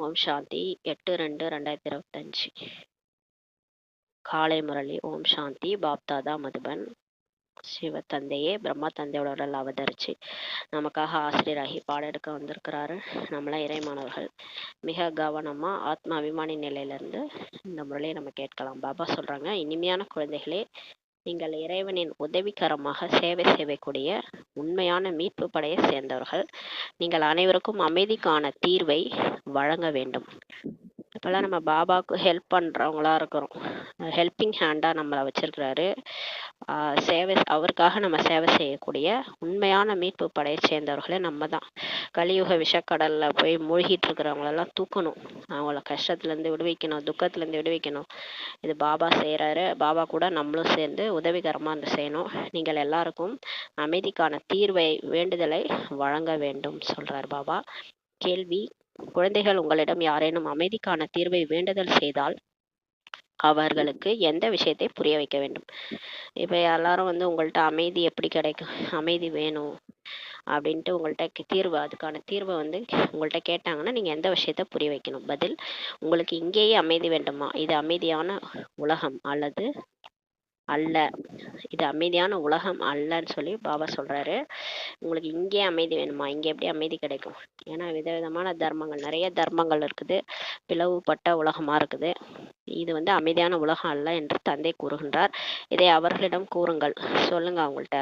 ஓம் சாந்தி 8/2/2025 காலை முரளி. ஓம் சாந்தி. பாப்தாதா மதுபன். சிவ தந்தையே பிரம்மா தந்தையோட உடல் அவதரிச்சு நமக்காக ஆசிரியராகி பாடம் எடுக்க வந்திருக்கிறாரு. நம்மளாம் இறைமானவர்கள். மிக கவனமா ஆத்மா அபிமானி நிலையிலிருந்து இந்த முரளியை நம்ம கேட்கலாம். பாபா சொல்றாங்க, இனிமையான குழந்தைகளே, நீங்கள் இறைவனின் உதவிகரமாக சேவை செய்யக்கூடிய உண்மையான மீட்பு படையை சேர்ந்தவர்கள். நீங்கள் அனைவருக்கும் அமைதிக்கான தீர்வை வழங்க வேண்டும். இப்போல்லாம் நம்ம பாபாவுக்கு ஹெல்ப் பண்ணுறவங்களா இருக்கிறோம். ஹெல்பிங் ஹேண்டாக நம்மளை வச்சிருக்கிறாரு. அவருக்காக நம்ம சேவை செய்யக்கூடிய உண்மையான மீட்பு படையை சேர்ந்தவர்களே நம்ம தான். கலியுக விஷக்கடலில் போய் மூழ்கிட்டு இருக்கிறவங்களெல்லாம் தூக்கணும், அவங்கள கஷ்டத்துலேருந்து விடுவிக்கணும், துக்கத்துலேருந்து விடுவிக்கணும். இது பாபா செய்கிறாரு. பாபா கூட நம்மளும் சேர்ந்து உதவிகரமாக இருந்து செய்யணும். நீங்கள் எல்லாருக்கும் அமைதிக்கான தீர்வை வேண்டுதலை வழங்க வேண்டும் சொல்கிறார் பாபா. கேள்வி: குழந்தைகள், உங்களிடம் யாரேனும் அமைதிக்கான தீர்வை வேண்டுதல் செய்தால் அவர்களுக்கு எந்த விஷயத்தை புரிய வைக்க வேண்டும்? இப்போ எல்லாரும் உங்கள்கிட்ட அமைதி எப்படி கிடைக்கும், அமைதி வேணும் அப்படின்ட்டு உங்கள்கிட்ட தீர்வு, அதுக்கான தீர்வை உங்கள்கிட்ட கேட்டாங்கன்னா நீங்கள் எந்த விஷயத்த புரிய வைக்கணும்? பதில்: உங்களுக்கு இங்கேயே அமைதி வேண்டுமா? இது அமைதியான உலகம் அல்ல, இது அமைதியான உலகம் அல்லன்னு சொல்லி பாபா சொல்றாரு. உங்களுக்கு இங்கே அமைதி வேணுமா? இங்கே எப்படி அமைதி கிடைக்கும்? ஏன்னா விதவிதமான தர்மங்கள், நிறைய தர்மங்கள் இருக்குது, பிளவுபட்ட உலகமா இருக்குது. இது அமைதியான உலகம் அல்ல என்று தந்தை கூறுகின்றார். இதை அவர்களிடம் கூறுங்கள், சொல்லுங்க அவங்கள்ட்ட.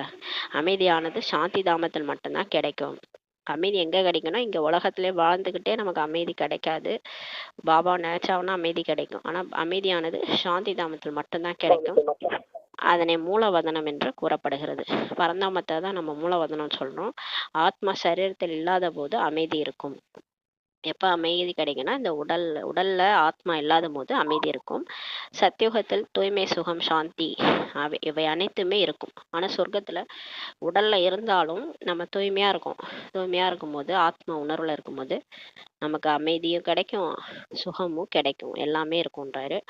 அமைதியானது சாந்தி தாமத்தில் மட்டும்தான் கிடைக்கும். அமைதி எங்க கிடைக்கும்னா, இங்க உலகத்திலே வாழ்ந்துகிட்டே நமக்கு அமைதி கிடைக்காது. பாபா நினைச்சாவுன்னா அமைதி கிடைக்கும். ஆனா அமைதியானது சாந்தி தாமத்தில் மட்டும்தான் கிடைக்கும். அதனை மூலவதனம் என்று கூறப்படுகிறது. பரந்தாமத்தை தான் நம்ம மூலவதனம் சொல்றோம். ஆத்மா சரீரத்தில் இல்லாத போது அமைதி இருக்கும். எப்போ அமைதி கிடைக்குன்னா, இந்த உடல்ல ஆத்மா இல்லாத போது அமைதி இருக்கும். சத்தியுகத்தில் தூய்மை, சுகம், சாந்தி இவை அனைத்துமே இருக்கும். ஆனால் சொர்க்கத்தில் உடல்ல இருந்தாலும் நம்ம தூய்மையா இருக்கும்போது, ஆத்மா உணர்வுல இருக்கும்போது நமக்கு அமைதியும் கிடைக்கும், சுகமும் கிடைக்கும், எல்லாமே இருக்கும்ன்றாரு.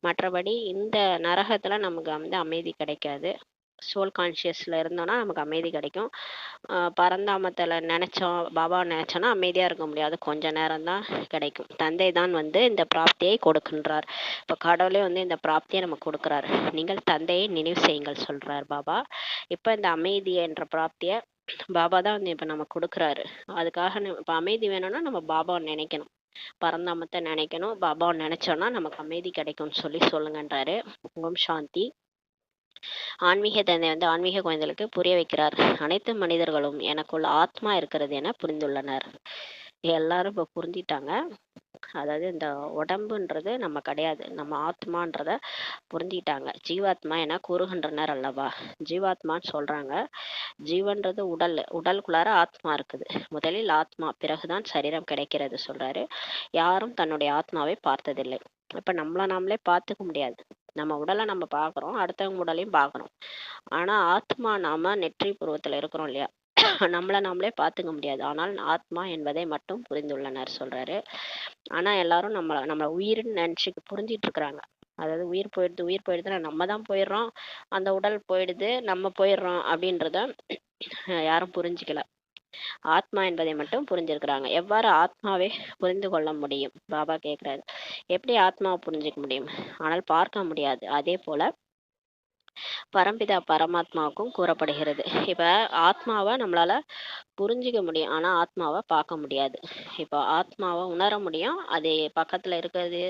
மற்றபடி இந்த நரகத்துல நமக்கு அமைதி கிடைக்காது. சோல் கான்சியஸ்ல இருந்தோம்னா நமக்கு அமைதி கிடைக்கும். பரந்தாமத்தில் நினைச்சோம், பாபா நினைச்சோன்னா அமைதியா இருக்க முடியாது, கொஞ்ச நேரம் தான் கிடைக்கும். தந்தை தான் இந்த பிராப்தியை கொடுக்கின்றார். இப்போ கடவுளே இந்த பிராப்தியை நமக்கு கொடுக்குறாரு. நீங்கள் தந்தையை நினைவு செய்யுங்கள் சொல்றார் பாபா. இப்போ இந்த அமைதி என்ற பிராப்தியை பாபா தான் இப்போ நமக்கு கொடுக்குறாரு. அதுக்காக இப்போ அமைதி வேணும்னா நம்ம பாபாவை நினைக்கணும், பரந்தாமத்தை நினைக்கணும். பாபாவை நினைச்சோன்னா நமக்கு அமைதி கிடைக்கும்னு சொல்லுங்கன்றாரு. ஓம் சாந்தி. ஆன்மீக தந்தை ஆன்மீக குழந்தைகளுக்கு புரிய வைக்கிறார். அனைத்து மனிதர்களும் எனக்குள்ள ஆத்மா இருக்கிறது என புரிந்துள்ளனர். எல்லாரும் இப்போ புரிஞ்சிட்டாங்க. அதாவது இந்த உடம்புன்றது நம்ம கிடையாது, நம்ம ஆத்மான்றத புரிஞ்சிட்டாங்க. ஜீவாத்மா என கூறுகின்றனர் அல்லவா? ஜீவாத்மான்னு சொல்றாங்க. ஜீவன்றது உடலுக்குள்ளார ஆத்மா இருக்குது. முதலில் ஆத்மா, பிறகுதான் சரீரம் கிடைக்கிறது சொல்றாரு. யாரும் தன்னுடைய ஆத்மாவை பார்த்ததில்லை. இப்ப நாமளே பார்த்துக்க முடியாது. நம்ம உடலை நம்ம பார்க்குறோம், அடுத்தவங்க உடலையும் பார்க்குறோம். ஆனா ஆத்மா, நாம நெற்றி புருவத்துல இருக்கிறோம் இல்லையா, நாமளே பார்த்துக்க முடியாது. ஆனால் ஆத்மா என்பதை மட்டும் புரிந்துள்ளனர் சொல்றாரு. ஆனா எல்லாரும் நம்ம உயிர்னு நினைச்சு புரிஞ்சிட்டு இருக்கிறாங்க. அதாவது உயிர் போயிடுதுன்னா நம்ம தான் போயிடுறோம், அந்த உடல் போயிடுது, நம்ம போயிடுறோம் அப்படின்றத யாரும் புரிஞ்சுக்கல. ஆத்மா என்பதை மட்டும் புரிஞ்சிருக்கிறாங்க. எவ்வாறு ஆத்மாவை புரிந்து கொள்ள முடியும்? பாபா கேட்கிறாரு. எப்படி ஆத்மாவை புரிஞ்சுக்க முடியும்? ஆனால் பார்க்க முடியாது. அதே போல பரம்பிதா பரமாத்மாவுக்கும் கூறப்படுகிறது. இப்ப ஆத்மாவை நம்மளால புரிஞ்சிக்க முடியும், ஆனா ஆத்மாவை பார்க்க முடியாது. இப்போ ஆத்மாவை உணர முடியும், அது பக்கத்துல இருக்கிறது.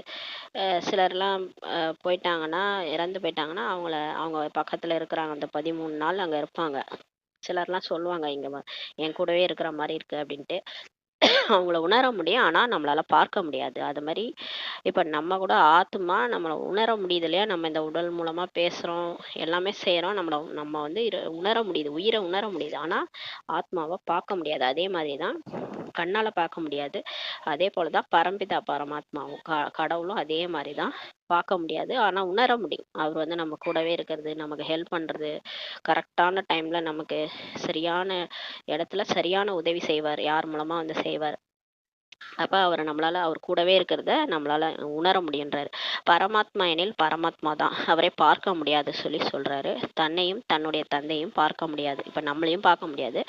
சிலர்லாம் போயிட்டாங்கன்னா, இறந்து போயிட்டாங்கன்னா அவங்க பக்கத்துல இருக்கிறாங்க, அந்த 13 நாள் அங்க இருப்பாங்க. சிலர்லாம் சொல்லுவாங்க, இங்க என் கூடவே இருக்கிற மாதிரி இருக்கு அப்படின்ட்டு. அவங்கள உணர முடியும், ஆனா நம்மளால பார்க்க முடியாது. அது மாதிரி இப்ப நம்ம கூட ஆத்மா நம்மளை உணர முடியுது இல்லையா? நம்ம இந்த உடல் மூலமா பேசுறோம், எல்லாமே செய்யறோம், நம்ம உணர முடியுது, உயிரை உணர முடியுது. ஆனா ஆத்மாவை பார்க்க முடியாது. அதே மாதிரிதான் கண்ணால பார்க்க முடியாது. அதே போலதான் பரம்பிதா பரமாத்மாவும், கடவுளும் அதே மாதிரிதான் பார்க்க முடியாது, ஆனா உணர முடியும். அவர் நம்ம கூடவே இருக்கிறது, நமக்கு ஹெல்ப் பண்றது, கரெக்டான டைம்ல நமக்கு சரியான இடத்துல சரியான உதவி செய்வார். யார் மூலமா செய்வார்? அப்போ அவர் கூடவே இருக்கிறத நம்மளால உணர முடியுன்றாரு. பரமாத்மா எனில் பரமாத்மா தான், அவரை பார்க்க முடியாது சொல்றாரு. தன்னையும் தன்னுடைய தந்தையும் பார்க்க முடியாது. இப்போ நம்மளையும் பார்க்க முடியாது,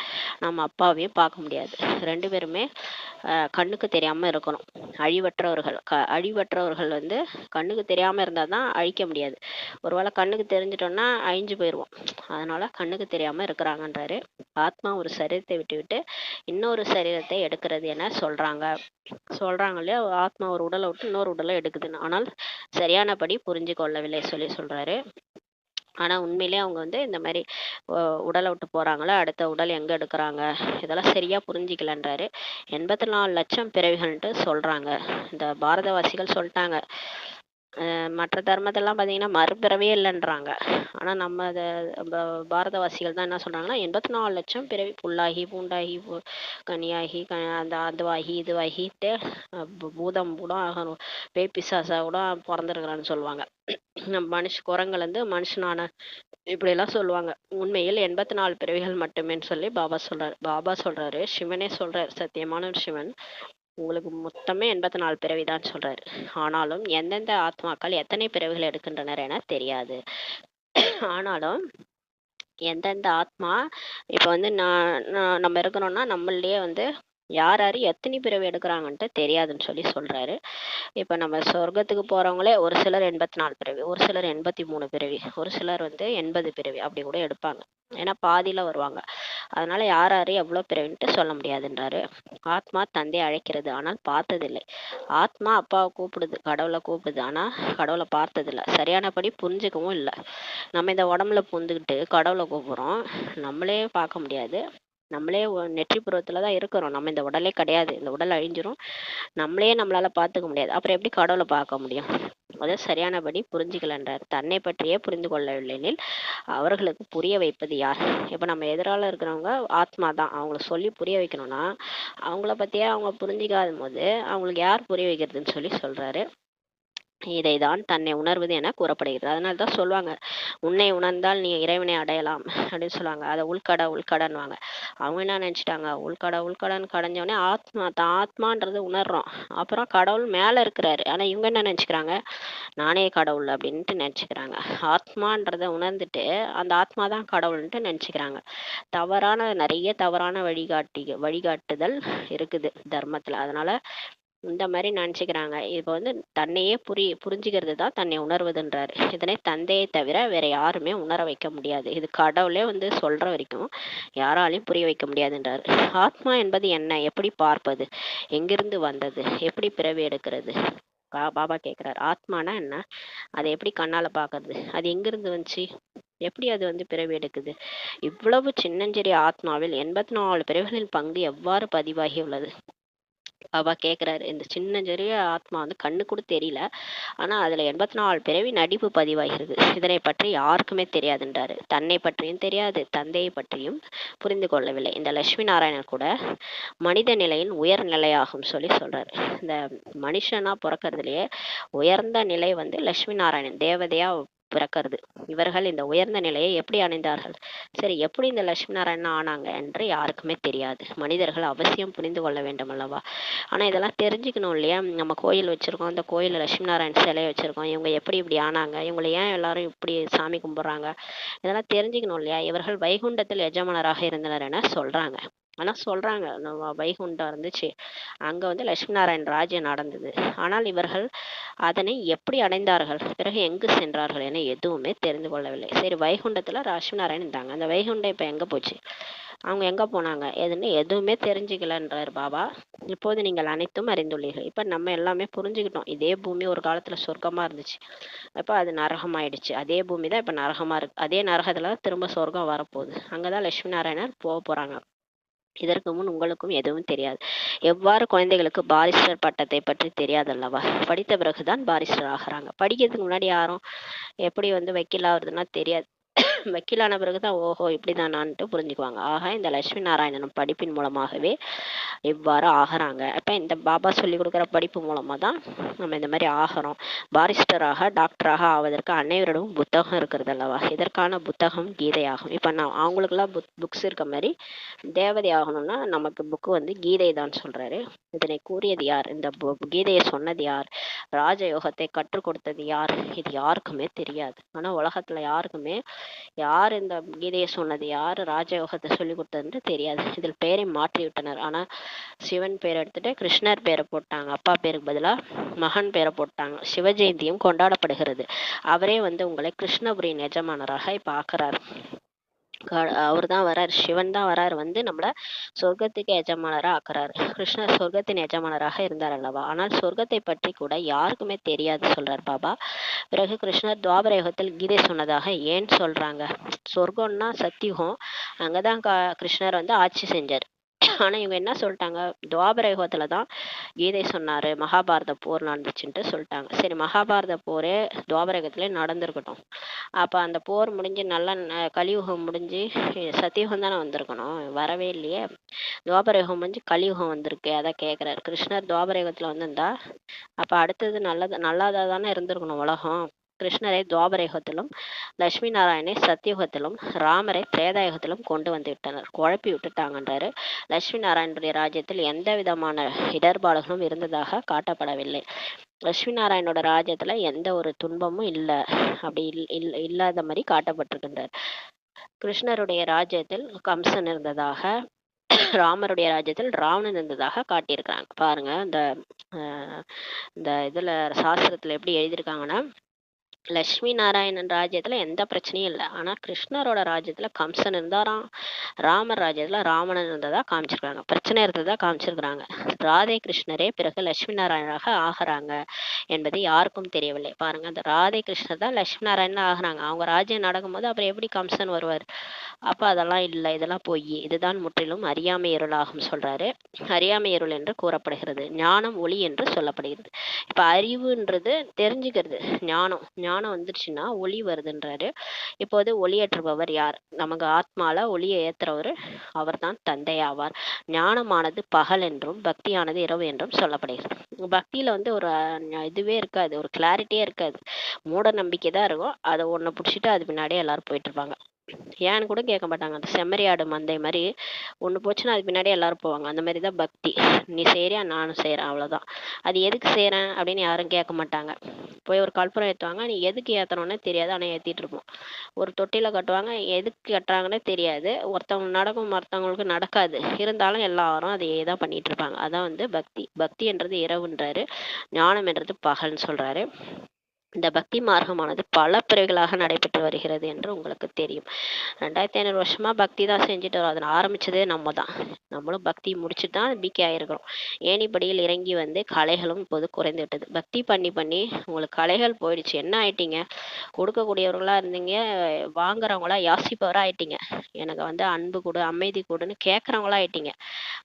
நம்ம அப்பாவையும் பார்க்க முடியாது. ரெண்டு பேருமே கண்ணுக்கு தெரியாம இருக்கணும். அழிவற்றவர்கள் வந்து கண்ணுக்கு தெரியாம இருந்தால் தான் அழிக்க முடியாது. ஒருவேளை கண்ணுக்கு தெரிஞ்சிட்டோம்னா அழிஞ்சு போயிடுவோம். அதனால கண்ணுக்கு தெரியாம இருக்கிறாங்கன்றாரு. ஆத்மா ஒரு சரீரத்தை விட்டு இன்னொரு சரீரத்தை எடுக்கிறது என சொல்றாங்க இல்லையா. ஆத்மா ஒரு உடலை விட்டு இன்னொரு உடலை எடுக்குதுன்னு, ஆனால் சரியானபடி புரிஞ்சு கொள்ளவில்லை சொல்றாரு. ஆனா உண்மையிலே அவங்க வந்து இந்த மாதிரி உடலை விட்டு போறாங்களா, அடுத்த உடல் எங்க எடுக்கிறாங்க, இதெல்லாம் சரியா புரிஞ்சிக்கலன்றாரு. 84 லட்சம் பிறவிகள்ன்ட்டு சொல்றாங்க. இந்த பாரதவாசிகள் சொல்லிட்டாங்க. மற்ற தர்மத்தெல்லாம் பார்த்தீங்கன்னா மறுபிறவியே இல்லைன்றாங்க. ஆனால் நம்ம அதை பாரதவாசிகள் தான் என்ன சொல்கிறாங்கன்னா 84 லட்சம் பிறவி, புல்லாகி பூண்டாகி கனியாகி அந்த அதுவாகி இதுவாகிட்டு பூதம் கூட ஆகணும், பேய் பிசாசா கூட பிறந்திருக்கிறான்னு சொல்லுவாங்க. குரங்குல இருந்து மனுஷனான இப்படியெல்லாம் சொல்லுவாங்க. உண்மையில் 84 பிறவிகள் மட்டுமேன்னு சொல்லி பாபா சொல்றாரு. சிவனே சொல்றாரு, சத்தியமான சிவன் உங்களுக்கு மொத்தமே 84 பிறவிதான் சொல்றாரு. ஆனாலும் எந்தெந்த ஆத்மாக்கள் எத்தனை பிறவிகள் எடுக்கின்றனர் என தெரியாது. ஆனாலும் எந்தெந்த ஆத்மா இப்போ வந்து நம்ம இருக்கிறோம்னா நம்மளே வந்து யார் எத்தனை பிறவி எடுக்கிறாங்கன்ட்டு தெரியாதுன்னு சொல்றாரு. இப்போ நம்ம சொர்க்கத்துக்கு போறவங்களே ஒரு சிலர் 84 பிறவி, ஒரு சிலர் 83 பிறவி, ஒரு சிலர் வந்து 80 பிறவி அப்படி கூட எடுப்பாங்க. ஏன்னா பாதியில வருவாங்க. அதனால யார் எவ்வளோ பிறவின்ட்டு சொல்ல முடியாதுன்றாரு. ஆத்மா தந்தை அழைக்கிறது, ஆனால் பார்த்ததில்லை. ஆத்மா அப்பாவை கூப்பிடுது, கடவுளை கூப்பிடுது, ஆனா கடவுளை பார்த்ததில்லை, சரியானபடி புரிஞ்சுக்கவும் இல்லை. நம்ம இந்த உடம்புல புந்துக்கிட்டு கடவுளை கூப்பிடுறோம், நம்மளே பார்க்க முடியாது. நம்மளே நெற்றிப்புறத்துல தான் இருக்கிறோம், நம்ம இந்த உடலே கிடையாது, இந்த உடல் அழிஞ்சிரும், நம்மளால பார்த்துக்க முடியாது, அப்புறம் எப்படி கடவுளை பார்க்க முடியும்? அதை சரியானபடி புரிஞ்சுக்கலன்றார். தன்னை பற்றியே புரிந்து கொள்ளவில்லைனில் அவர்களுக்கு புரிய வைப்பது யார்? இப்போ நம்ம எதிரால இருக்கிறவங்க ஆத்மா தான், அவங்கள சொல்லி புரிய வைக்கணும்னா அவங்கள பத்தியே அவங்க புரிஞ்சிக்காத போது அவங்களுக்கு யார் புரிய வைக்கிறதுன்னு சொல்றாரு. இதைதான் தன்னை உணர்வது என கூறப்படுகிறது. அதனால தான் சொல்லுவாங்க, உன்னை உணர்ந்தால் நீ இறைவனை அடையலாம் அப்படின்னு சொல்லுவாங்க. அதை உள்கடன்வாங்க. அவங்க என்ன நினைச்சிட்டாங்க, உள்கடன் கடைஞ்சோடனே ஆத்மான்றது உணர்றோம், அப்புறம் கடவுள் மேல இருக்கிறாரு. ஆனா இவங்க என்ன நினைச்சுக்கிறாங்க, நானே கடவுள் அப்படின்ட்டு நினைச்சுக்கிறாங்க. ஆத்மான்றத உணர்ந்துட்டு அந்த ஆத்மா தான் கடவுள்ன்ட்டு நினைச்சுக்கிறாங்க. நிறைய தவறான வழிகாட்டுதல் இருக்குது தர்மத்துல. அதனால இந்த மாதிரி நினச்சிக்கிறாங்க. இப்போ வந்து தன்னையே புரிஞ்சுக்கிறது தான் தன்னை உணர்வதுன்றாரு. இதனை தந்தையை தவிர வேற யாருமே உணர வைக்க முடியாது. இது கடவுளே வந்து சொல்ற வரைக்கும் யாராலையும் புரிய வைக்க முடியாதுன்றாரு. ஆத்மா என்பது என்ன, எப்படி பார்ப்பது, எங்கிருந்து வந்தது, எப்படி பிறவி எடுக்கிறது? பாபா கேட்குறாரு, ஆத்மானா என்ன, அதை எப்படி கண்ணால பார்க்கறது, அது எங்கிருந்து வந்துச்சு, எப்படி அது வந்து பிறவி எடுக்குது? இவ்வளவு சின்னஞ்சிறிய ஆத்மாவில் 84 பிறவிகளின் பங்கு எவ்வாறு பதிவாகி உள்ளது? பாபா கேட்குறாரு. இந்த சின்ன சிறிய ஆத்மா வந்து கண்ணு கூட தெரியல, ஆனா அதுல 84 பிறவி நடிப்பு பதிவாகிறது. இதனை பற்றி யாருக்குமே தெரியாதுன்றாரு. தன்னை பற்றியும் தெரியாது, தந்தையை பற்றியும் புரிந்து கொள்ளவில்லை. இந்த லட்சுமி நாராயணர் கூட மனித நிலையின் உயர் நிலையாகும் சொல்றாரு. இந்த மனுஷனா பிறக்கிறதுலயே உயர்ந்த நிலை வந்து லட்சுமி நாராயணன் தேவதையா பிறக்கிறது. இவர்கள் இந்த உயர்ந்த நிலையை எப்படி அடைந்தார்கள்? சரி, எப்படி இந்த லட்சுமி நாராயணன் ஆனாங்க என்று யாருக்குமே தெரியாது. மனிதர்கள் அவசியம் புரிந்து கொள்ள வேண்டும் அல்லவா? ஆனா இதெல்லாம் தெரிஞ்சுக்கணும் இல்லையா? நம்ம கோயில் வச்சிருக்கோம், அந்த கோயில்ல லட்சுமி நாராயணன் சிலை வச்சிருக்கோம், இவங்க எப்படி இப்படி ஆனாங்க, இவங்களை ஏன் எல்லாரும் இப்படி சாமி கும்பிடுறாங்க, இதெல்லாம் தெரிஞ்சுக்கணும் இல்லையா? இவர்கள் வைகுண்டத்தில் எஜமானராக இருந்தனர் என சொல்றாங்க. ஆனா சொல்றாங்க, நம்ம வைகுண்டம் இருந்துச்சு, அங்க வந்து லட்சுமி நாராயண் ராஜ்யம் நடந்தது, ஆனால் இவர்கள் அதனை எப்படி அடைந்தார்கள், பிறகு எங்கு சென்றார்கள் என எதுவுமே தெரிந்து கொள்ளவில்லை. சரி, வைகுண்டத்துல லட்சுமி நாராயண் இருந்தாங்க, அந்த வைகுண்டம் இப்ப எங்க போச்சு, அவங்க எங்க போனாங்க எதுன்னு எதுவுமே தெரிஞ்சுக்கலன்றார் பாபா. இப்போது நீங்கள் அனைத்தும் அறிந்துள்ளீர்கள். இப்ப நம்ம எல்லாமே புரிஞ்சுக்கிட்டோம். இதே பூமி ஒரு காலத்துல சொர்க்கமா இருந்துச்சு, இப்ப அது நரகம் ஆயிடுச்சு. அதே பூமி தான் இப்ப நரகமா இருக்கு. அதே நரகத்துல திரும்ப சொர்க்கம் வரப்போகுது. அங்கதான் லட்சுமி நாராயணர் போறாங்க. இதற்கு முன் உங்களுக்கும் எதுவும் தெரியாது. எவ்வாறு குழந்தைகளுக்கு பாரிஸ்டர் பட்டத்தை பற்றி தெரியாதல்லவா? படித்த பிறகுதான் பாரிஸ்டர் ஆகிறாங்க. படிக்கிறதுக்கு முன்னாடி யாரும் எப்படி வந்து வக்கீல் ஆகுறதுன்னா தெரியாது. வக்கீலான பிறகுதான் ஓஹோ இப்படிதானான்ட்டு புரிஞ்சுக்குவாங்க. ஆக இந்த லட்சுமி நாராயணன் படிப்பின் மூலமாகவே இவ்வாறு ஆகிறாங்க. அப்போ இந்த பாபா சொல்லி கொடுக்குற படிப்பு மூலமாக தான் நம்ம இந்த மாதிரி ஆகிறோம். பாரிஸ்டராக டாக்டராக ஆவதற்கு அனைவரிடமும் புத்தகம் இருக்கிறது அல்லவா? இதற்கான புத்தகம் கீதை ஆகும். இப்போ நான் அவங்களுக்குலாம் புக்ஸ் இருக்க மாதிரி தேவதை ஆகணும்னா நமக்கு புக்கு வந்து கீதை தான் சொல்றாரு. இதனை கூறியது யார்? இந்த கீதையை சொன்னது யார்? ராஜயோகத்தை கற்றுக் கொடுத்தது யார்? இது யாருக்குமே தெரியாது. ஆனா உலகத்துல யாருக்குமே யார் இந்த கீதையை சொன்னது யார், ராஜயோகத்தை சொல்லி கொடுத்ததுன்னு தெரியாது. இதில் பேரை மாற்றி விட்டனர். ஆனா சிவன் பேர் எடுத்துட்டு கிருஷ்ணர் பேரை போட்டாங்க. அப்பா பேருக்கு பதிலா மகன் பேரை போட்டாங்க. சிவ ஜெயந்தியும் கொண்டாடப்படுகிறது. அவரே வந்து உங்களை கிருஷ்ணபுரியின் எஜமானராக இப்ப ஆக்குறாரு. அவர் தான் வரார், சிவன் தான் வரார், வந்து நம்மள சொர்க்கத்துக்கு எஜமானராக ஆக்குறாரு. கிருஷ்ணர் சொர்க்கத்தின் எஜமானராக இருந்தார் அல்லவா? ஆனால் சொர்க்கத்தை பற்றி கூட யாருக்குமே தெரியாது சொல்றார் பாபா. பிறகு கிருஷ்ணர் துவாபர யுகத்தில் கீதை சொன்னதாக ஏன் சொல்றாங்க? சொர்க்கம்னா சத்தியுகம், அங்கதான் கிருஷ்ணர் வந்து ஆட்சி செஞ்சார். ஆனா இவங்க என்ன சொல்லிட்டாங்க, துவாபர யுகத்துல தான் கீதை சொன்னாரு, மகாபாரத போர் நடந்துச்சுன்ட்டு சொல்லிட்டாங்க. சரி, மகாபாரத போரே துவாபர யுகத்திலே நடந்திருக்கட்டும். அப்ப அந்த போர் முடிஞ்சு நல்லா கலியுகம் முடிஞ்சு சத்தியுகம் தானே வந்திருக்கணும், வரவே இல்லையே. துவாபர யுகம் முடிஞ்சு கலியுகம் வந்திருக்கு. அதை கேட்கிறாரு கிருஷ்ணர். துவாபர யுகத்துல வந்திருந்தா அப்ப அடுத்தது நல்லாதா தானே இருந்திருக்கணும் உலகம். கிருஷ்ணரை துவாபரயுகத்திலும் லட்சுமி நாராயணை சத்தியுகத்திலும் ராமரை திரேதாயுகத்திலும் கொண்டு வந்து விட்டனர், குழப்பி விட்டுட்டாங்கன்றாரு. லட்சுமி நாராயணனுடைய ராஜ்யத்தில் எந்த விதமான இடர்பாடுகளும் இருந்ததாக காட்டப்படவில்லை. லட்சுமி நாராயணோட ராஜ்யத்துல எந்த ஒரு துன்பமும் இல்லை, அப்படி இல்லாத மாதிரி காட்டப்பட்டிருக்கின்றார். கிருஷ்ணருடைய ராஜ்யத்தில் கம்சன் இருந்ததாக, ராமருடைய ராஜ்யத்தில் ராவணன் இருந்ததாக காட்டியிருக்கிறாங்க. பாருங்க இந்த இதுல சாஸ்திரத்துல எப்படி எழுதியிருக்காங்கன்னா, லட்சுமி நாராயணன் ராஜ்யத்துல எந்த பிரச்சனையும் இல்லை, ஆனா கிருஷ்ணரோட ராஜ்யத்துல கம்சன் இருந்தாராம், ராமர் ராஜ்யத்துல ராவணன் இருந்ததா காமிச்சிருக்காங்க, பிரச்சனை இருந்ததா காமிச்சிருக்கிறாங்க. ராதே கிருஷ்ணரே பிறகு லட்சுமி நாராயணராக ஆகிறாங்க என்பது யாருக்கும் தெரியவில்லை. பாருங்க, அந்த ராதே கிருஷ்ணர் தான் லட்சுமி நாராயணன் ஆகுறாங்க. அவங்க ராஜ்யம் நடக்கும்போது அப்புறம் எப்படி கம்சன் வருவார்? அப்ப அதெல்லாம் இல்லை, இதெல்லாம் பொய், இதுதான் முற்றிலும் அறியாமை இருளாகும் சொல்றாரு. அறியாமை இருள் என்று கூறப்படுகிறது. ஞானம் ஒளி என்று சொல்லப்படுகிறது. இப்ப அறிவுன்றது தெரிஞ்சுக்கிறது, ஞானம் வந்துருச்சுன்னா ஒளி வருதுன்றாரு. இப்போது ஒளியேற்றுபவர் யார்? நமக்கு ஆத்மால ஒளியை ஏத்துறவர் அவர் தான் தந்தை ஆவார். ஞானமானது பகல் என்றும் பக்தியானது இரவு என்றும் சொல்லப்படுகிறது. பக்தியில வந்து ஒரு இதுவே இருக்காது, ஒரு கிளாரிட்டியே இருக்காது, மூட நம்பிக்கை தான் இருக்கும். அதை ஒண்ணு பிடிச்சிட்டு அது பின்னாடியே எல்லாரும் போயிட்டு இருப்பாங்க. ஏன்னு கூட கேட்க மாட்டாங்க. அந்த செம்மறியாடு மந்தை மாதிரி ஒண்ணு போச்சுன்னா அது பின்னாடியே எல்லாரும் போவாங்க. அந்த மாதிரிதான் பக்தி. நீ செய்யறியா, நானும் செய்யறேன், அவ்வளவுதான். அது எதுக்கு செய்யறேன் அப்படின்னு யாரும் கேட்க மாட்டாங்க. போய் ஒரு கற்பூரம் ஏற்றுவாங்க, நீ எதுக்கு ஏற்றணும்னே தெரியாது, ஆனால் ஏற்றிட்டு இருப்போம். ஒரு தொட்டியில் கட்டுவாங்க, எதுக்கு கட்டுறாங்கன்னே தெரியாது, ஒருத்தவங்க நடக்கும் மற்றவங்களுக்கு நடக்காது, இருந்தாலும் எல்லாரும் அதையே தான் பண்ணிட்டு இருப்பாங்க. அதான் வந்து பக்தி. பக்தி என்றது இரவுன்றாரு, ஞானம் என்றது பகல்னு சொல்றாரு. இந்த பக்தி மார்க்கமானது பல பிறவிகளாக நடைபெற்று வருகிறது என்று உங்களுக்கு தெரியும். 2500 வருஷமா பக்தி தான் செஞ்சுட்டு வரோம். அதை ஆரம்பிச்சதே நம்ம தான். நம்மளும் பக்தி முடிச்சுட்டு தான் பிகே ஆயிருக்கிறோம். ஏணிப்படியில் இறங்கி வந்து கலைகளும் இப்போது குறைந்து விட்டது. பக்தி பண்ணி பண்ணி உங்களுக்கு கலைகள் போயிடுச்சு. என்ன ஆயிட்டீங்க? கொடுக்கக்கூடியவர்களா இருந்தீங்க, வாங்குறவங்களா யாசிப்பவரா ஆயிட்டீங்க. எனக்கு வந்து அன்பு கொடு, அமைதி கொடுன்னு கேட்கறவங்களா ஆயிட்டீங்க.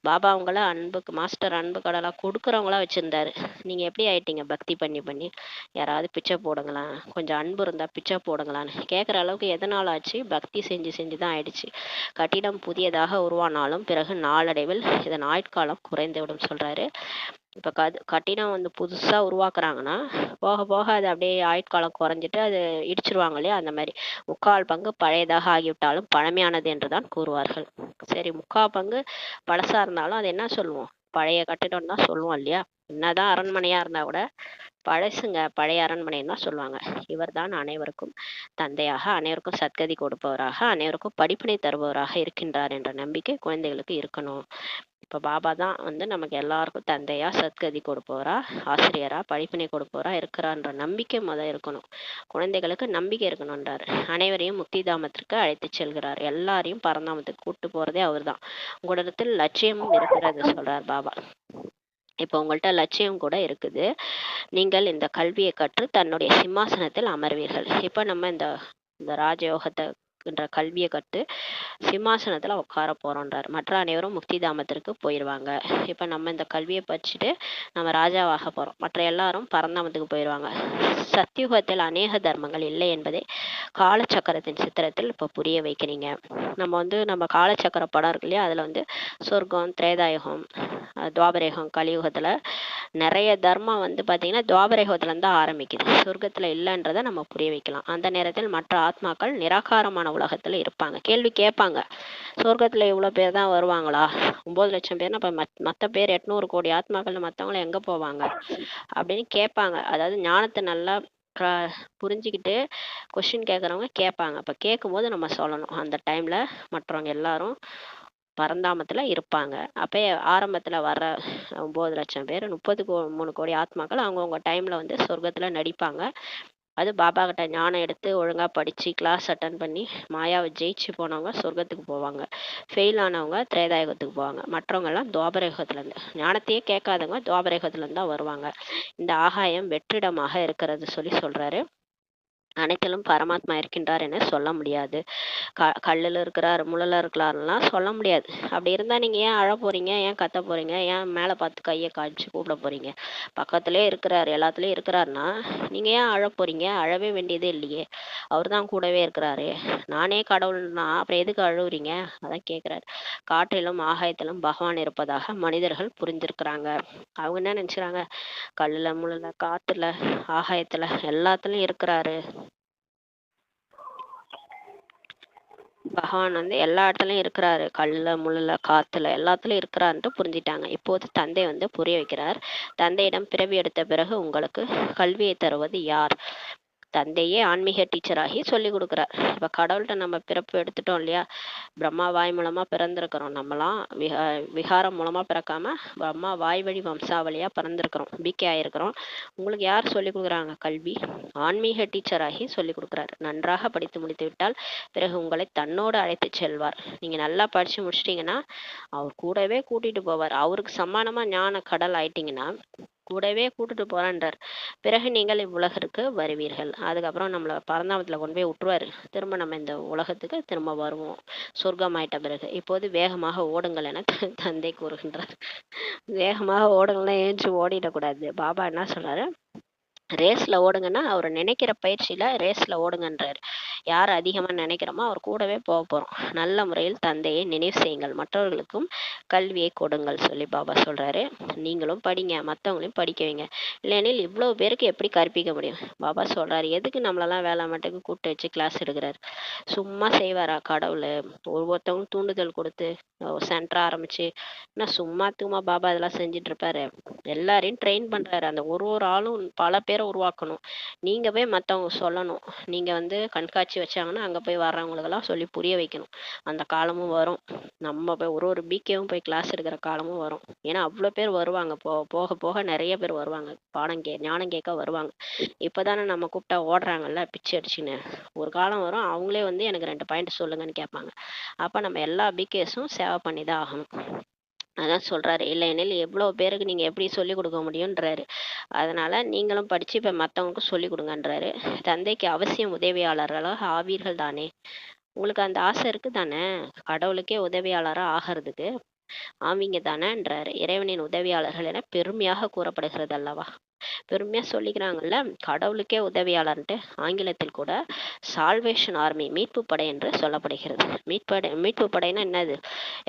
பாபா அவங்கள அன்புக்கு மாஸ்டர், அன்பு கடலா கொடுக்குறவங்களா வச்சிருந்தாரு. நீங்க எப்படி ஆயிட்டீங்க? பக்தி பண்ணி பண்ணி யாராவது பிச்சை போடுங்களேன், கொஞ்சம் அன்பு இருந்தா பிச்சை போடுங்களான்னு கேட்குற அளவுக்கு எதனால் ஆச்சு? பக்தி செஞ்சு செஞ்சு தான் ஆயிடுச்சு. கட்டிடம் புதியதாக உருவானாலும் பிறகு நாளடைவில் இதன் ஆயுட்காலம் குறைந்துவிடும் சொல்றாரு. இப்போ கட்டிடம் வந்து புதுசா உருவாக்குறாங்கன்னா போக போக அது அப்படியே ஆயுட்காலம் குறைஞ்சிட்டு அது இடிச்சிருவாங்க இல்லையா? அந்த மாதிரி 3/4 பங்கு பழையதாக ஆகிவிட்டாலும் பழமையானது என்றுதான் கூறுவார்கள். சரி, 3/4 பங்கு பழசா இருந்தாலும் அது என்ன சொல்லுவோம்? பழைய கட்டிடம் தான் சொல்லுவோம் இல்லையா? என்னதான் அரண்மனையா இருந்தா கூட பழசுங்க, பழைய அரண்மனைன்னு தான் சொல்லுவாங்க. இவர் தான் அனைவருக்கும் தந்தையாக, அனைவருக்கும் சத்கதி கொடுப்பவராக, அனைவருக்கும் படிப்பினை தருபவராக இருக்கின்றார் என்ற நம்பிக்கை குழந்தைகளுக்கு இருக்கணும். இப்ப பாபா தான் வந்து நமக்கு எல்லாருக்கும் தந்தையா, சத்கதி கொடுப்பவரா, ஆசிரியரா, படிப்பினை கொடுப்பவரா இருக்கிறான்ற நம்பிக்கை இருக்கணும். குழந்தைகளுக்கு நம்பிக்கை இருக்கணும்ன்றாரு. அனைவரையும் முக்தி தாமத்திற்கு அழைத்து செல்கிறார். எல்லாரையும் பரந்தாமத்துக்கு கூட்டு போறதே அவர் தான். உங்களிடத்தில் லட்சியமும் இருக்கிறது சொல்றார் பாபா. இப்போ உங்கள்கிட்ட லட்சியம் கூட இருக்குது. நீங்கள் இந்த கல்வியை கற்று தன்னுடைய சிம்மாசனத்தில் அமர்வீர்கள். இப்போ நம்ம இந்த ராஜயோகத்தை கல்வியை கற்று சிம்மாசனத்துல உட்கார போறோன்றார். மற்ற அனைவரும் முக்தி தாமத்திற்கு போயிடுவாங்க. இப்ப நம்ம இந்த கல்வியை படிச்சுட்டு நம்ம ராஜாவாக போறோம், மற்ற எல்லாரும் பரந்தாமத்துக்கு போயிடுவாங்க. சத்தியுகத்தில் அநேக தர்மங்கள் இல்லை என்பதை காலச்சக்கரத்தின் சித்திரத்தில் இப்போ புரிய வைக்கிறீங்க. நம்ம காலச்சக்கர படம் இருக்கு இல்லையா, அதில் சொர்க்கம், திரேதாயுகம், துவாபரயுகம், கலியுகத்தில் நிறைய தர்மம் பார்த்தீங்கன்னா துவாபரயுகத்துல தான் ஆரம்பிக்குது. சொர்க்கத்தில் இல்லைன்றதை நம்ம புரிய வைக்கலாம். அந்த நேரத்தில் மற்ற ஆத்மாக்கள் நிராகாரமான உலகத்தில் இருப்பாங்க. கேள்வி கேட்பாங்க, சொர்க்கத்தில் இவ்வளோ பேர் தான் வருவாங்களா, 9 லட்சம் பேர்னா இப்போ மற்ற பேர் 800 கோடி ஆத்மாக்கள் மற்றவங்களும் எங்கே போவாங்க அப்படின்னு கேட்பாங்க. அதாவது ஞானத்தை நல்லா புரிஞ்சுக்கிட்டு கொஸ்டின் கேட்குறவங்க கேட்பாங்க. அப்போ கேட்கும்போது நம்ம சொல்லணும், அந்த டைமில் மற்றவங்க எல்லாரும் பரந்தாமத்தில் இருப்பாங்க. அப்போ ஆரம்பத்தில் வர 9 லட்சம் பேர் 33 கோடி ஆத்மாக்கள் அவங்கவுங்க டைமில் சொர்க்கத்தில் நடிப்பாங்க. அது பாபா கிட்ட ஞானம் எடுத்து ஒழுங்காக படித்து கிளாஸ் அட்டன் பண்ணி மாயாவை ஜெயிச்சு போனவங்க சொர்க்கத்துக்கு போவாங்க. ஃபெயில் ஆனவங்க திரேதாயுகத்துக்கு போவாங்க. மற்றவங்கெல்லாம் துவாபரயுகத்துலேருந்து, ஞானத்தையே கேட்காதவங்க துவாபரயுகத்துலேருந்து தான் வருவாங்க. இந்த ஆகாயம் வெற்றிடமாக இருக்கிறது சொல்கிறாரு. அனைத்திலும் பரமாத்மா இருக்கின்றார் என சொல்ல முடியாது. கல்லில் இருக்கிறார், முள்ளில் இருக்கிறாருலாம் சொல்ல முடியாது. அப்படி இருந்தால் நீங்கள் ஏன் அழ போகிறீங்க, ஏன் கத்த போகிறீங்க, ஏன் மேலே பார்த்து கையை காய்ச்சி கூப்பிட போகிறீங்க? பக்கத்துலேயே இருக்கிறார், எல்லாத்துலேயும் இருக்கிறாருன்னா நீங்கள் ஏன் அழ போகிறீங்க? அழவே வேண்டியதே இல்லையே, அவர் தான் கூடவே இருக்கிறாரு. நானே கடவுள்னா அப்புறம் எதுக்கு அழுவுறீங்க? அதான் கேட்குறாரு. காற்றிலும் ஆகாயத்திலும் பகவான் இருப்பதாக மனிதர்கள் புரிஞ்சிருக்கிறாங்க. அவங்க என்ன நினச்சிக்கிறாங்க, கல்லில், முள்ளில், காற்றுல, ஆகாயத்தில் எல்லாத்துலேயும் இருக்கிறாரு. பகவான் எல்லா இடத்துலயும் இருக்கிறாரு, கல்லுல, முள்ளுல, காத்துல எல்லாத்துலயும் இருக்கிறாருன்ட்டு புரிஞ்சிட்டாங்க. இப்போது தந்தை புரிய வைக்கிறார். தந்தையிடம் பிறவி எடுத்த பிறகு உங்களுக்கு கல்வியை தருவது யார்? தந்தையே ஆன்மீக டீச்சராகி சொல்லி கொடுக்குறார். இப்போ கடவுள்கிட்ட நம்ம பிறப்பு எடுத்துட்டோம் இல்லையா, பிரம்மா வாய் மூலமா பிறந்திருக்கிறோம். நம்மளாம் விகாரம் மூலமா பிறக்காம பிரம்மா வாய் வழி வம்சாவளியா பிறந்திருக்கிறோம், பிகே ஆயிருக்கிறோம். உங்களுக்கு யார் சொல்லி கொடுக்குறாங்க கல்வி? ஆன்மீக டீச்சராகி சொல்லி கொடுக்குறாரு. நன்றாக படித்து முடித்து விட்டால் பிறகு உங்களை தன்னோடு அழைத்து செல்வார். நீங்க நல்லா படிச்சு முடிச்சிட்டீங்கன்னா அவர் கூடவே கூட்டிட்டு போவார். அவருக்கு சமானமா ஞான கடல் ஆயிட்டீங்கன்னா கூடவே கூட்டிட்டு போறான்றார். பிறகு நீங்கள் இவ்வுலகிற்கு வருவீர்கள். அதுக்கப்புறம் நம்மளை பரந்தாமத்தில் கொண்டு போய் விட்டுருவாரு. திரும்ப நம்ம இந்த உலகத்துக்கு திரும்ப வருவோம் சொர்க்கம் ஆயிட்ட பிறகு. இப்போது வேகமாக ஓடுங்கள் என தந்தை கூறுகின்றார். வேகமாக ஓடுங்கள்லாம் ஏஞ்சி ஓடிடக்கூடாது. பாபா என்ன சொல்றாரு, ரேஸ்ல ஓடுங்கன்னா அவர் நினைக்கிற பயிற்சியில ரேஸ்ல ஓடுங்கன்றார். யார் அதிகமா நினைக்கிறோமோ அவர் கூடவே போக போறோம். நல்ல முறையில் தந்தையை நினைவு செய்யுங்கள், மற்றவர்களுக்கும் கல்வியை கொடுங்கள் சொல்லி பாபா சொல்றாரு. நீங்களும் படிங்க, மற்றவங்களையும் படிக்க வைங்க. இல்லைனில் இவ்வளவு பேருக்கு எப்படி கற்பிக்க முடியும்? பாபா சொல்றாரு, எதுக்கு நம்மளெல்லாம் வேலை மட்டுக்கு கூப்பிட்டு வச்சு கிளாஸ் எடுக்கிறாரு? சும்மா செய்வாரா கடவுள்? ஒவ்வொருத்தவங்க தூண்டுதல் கொடுத்து சென்டர் ஆரம்பிச்சு சும்மா பாபா இதெல்லாம் செஞ்சுட்டு இருப்பாரு? எல்லாரையும் ட்ரெயின் பண்றாரு. அந்த ஒரு ஆளும் பல பேரை உருவாக்கணும். நீங்க போய் மற்றவங்க சொல்லணும். நீங்க கண்காட்சி வச்சாங்கன்னா அங்க போய் வர்றவங்களுக்கெல்லாம் சொல்லி புரிய வைக்கணும். அந்த காலமும் வரும். நம்ம போய் ஒரு பிகேவும் போய் கிளாஸ் எடுக்கிற காலமும் வரும். ஏன்னா அவ்வளோ பேர் வருவாங்க. போக போக நிறைய பேர் வருவாங்க, ஞானம் கேட்க வருவாங்க. இப்போதானே நம்ம கூப்பிட்டா ஓடுறாங்கல்ல பிச்சு அடிச்சுன்னு. ஒரு காலம் வரும், அவங்களே எனக்கு 2 பாயிண்ட் சொல்லுங்கன்னு கேட்பாங்க. அப்போ நம்ம எல்லா பிகேஸும் சேவை பண்ணி தான் ஆகணும். அதான் சொல்றாரு, இல்லையெனில் எவ்வளவு பேருக்கு நீங்க எப்படி சொல்லி கொடுக்க முடியும்ன்றாரு. அதனால நீங்களும் படிச்சு இப்ப மத்தவங்களுக்கும் சொல்லி கொடுங்கன்றாரு. தந்தைக்கு அவசியம் உதவியாளர்களாக ஆவீர்கள் தானே? உங்களுக்கு அந்த ஆசை இருக்கு தானே, கடவுளுக்கே உதவியாளரா ஆகிறதுக்கு? ஆவீங்க தானேன்றாரு. இறைவனின் உதவியாளர்கள் என பெருமையாக கூறப்படுகிறது அல்லவா? பெருமையா சொல்லிக்கிறாங்கல்ல, கடவுளுக்கே உதவியாளர்ன்ட்டு. ஆங்கிலத்தில் கூட சால்வேஷன் ஆர்மி, மீட்பு படை என்று சொல்லப்படுகிறது. மீட்பு படைன்னா என்னது?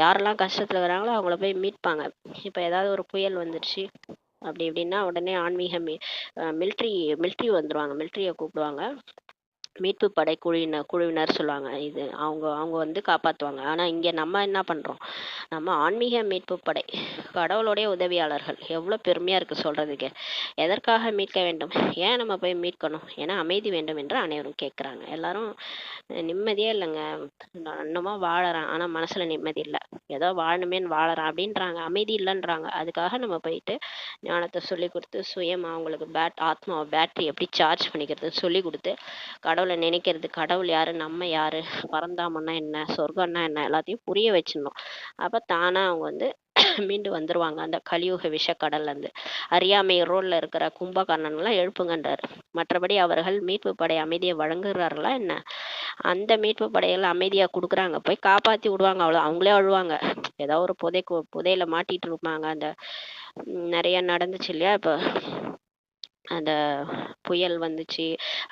யாரெல்லாம் கஷ்டத்துல வராங்களோ அவங்கள போய் மீட்பாங்க. இப்ப ஏதாவது ஒரு புயல் வந்துருச்சு அப்படி இப்படின்னா உடனே ஆன்மீக மிலிட்ரி வந்துருவாங்க, மிலிட்ரியை கூப்பிடுவாங்க. மீட்பு படை குழுவினர் சொல்லுவாங்க. இது அவங்க காப்பாத்துவாங்க. ஆனா இங்க நம்ம என்ன பண்றோம், நம்ம ஆன்மீக மீட்பு படை, கடவுளுடைய உதவியாளர்கள். எவ்வளவு பெருமையா இருக்கு சொல்றதுக்கு. எதற்காக மீட்க வேண்டும்? ஏன் நம்ம போய் மீட்கணும்? ஏன்னா அமைதி வேண்டும் என்று அனைவரும் கேட்கிறாங்க. எல்லாரும் நிம்மதியே இல்லைங்க, இன்னுமா வாழறான் ஆனா மனசுல நிம்மதி இல்லை, ஏதோ வாழணுமேன்னு வாழறான் அப்படின்றாங்க, அமைதி இல்லைன்றாங்க. அதுக்காக நம்ம போயிட்டு ஞானத்தை சொல்லி கொடுத்து சுயமா அவங்களுக்கு ஆத்மாவை பேட்டரி எப்படி சார்ஜ் பண்ணிக்கிறதுன்னு சொல்லி கொடுத்து கடவுளை நினைக்கிறது, கடவுள் யாரு, நம்ம யாரு, பரந்தாமன்னா என்ன, சொர்க்கம்னா என்ன, எல்லாத்தையும் புரிய வச்சிடணும். அப்ப தானா அவங்க மீண்டு வந்துருவாங்க அந்த கலியுக விஷக்கடல்ல இருந்து. அறியாமை ரோல்ல இருக்கிற கும்பகர்ணன்லாம் எழுப்புங்கன்றாரு. மற்றபடி அவர்கள் மீட்பு படை அமைதியை வழங்குறார்களா என்ன? அந்த மீட்பு படைகள் அமைதியா கொடுக்குறாங்க, போய் காப்பாத்தி விடுவாங்க. அவ்வளவு, அவங்களே அழுவாங்க. ஏதாவது ஒரு புதையில மாட்டிட்டு இருப்பாங்க. அந்த நிறைய நடந்துச்சு இல்லையா, இப்ப அந்த புயல் வந்துச்சு,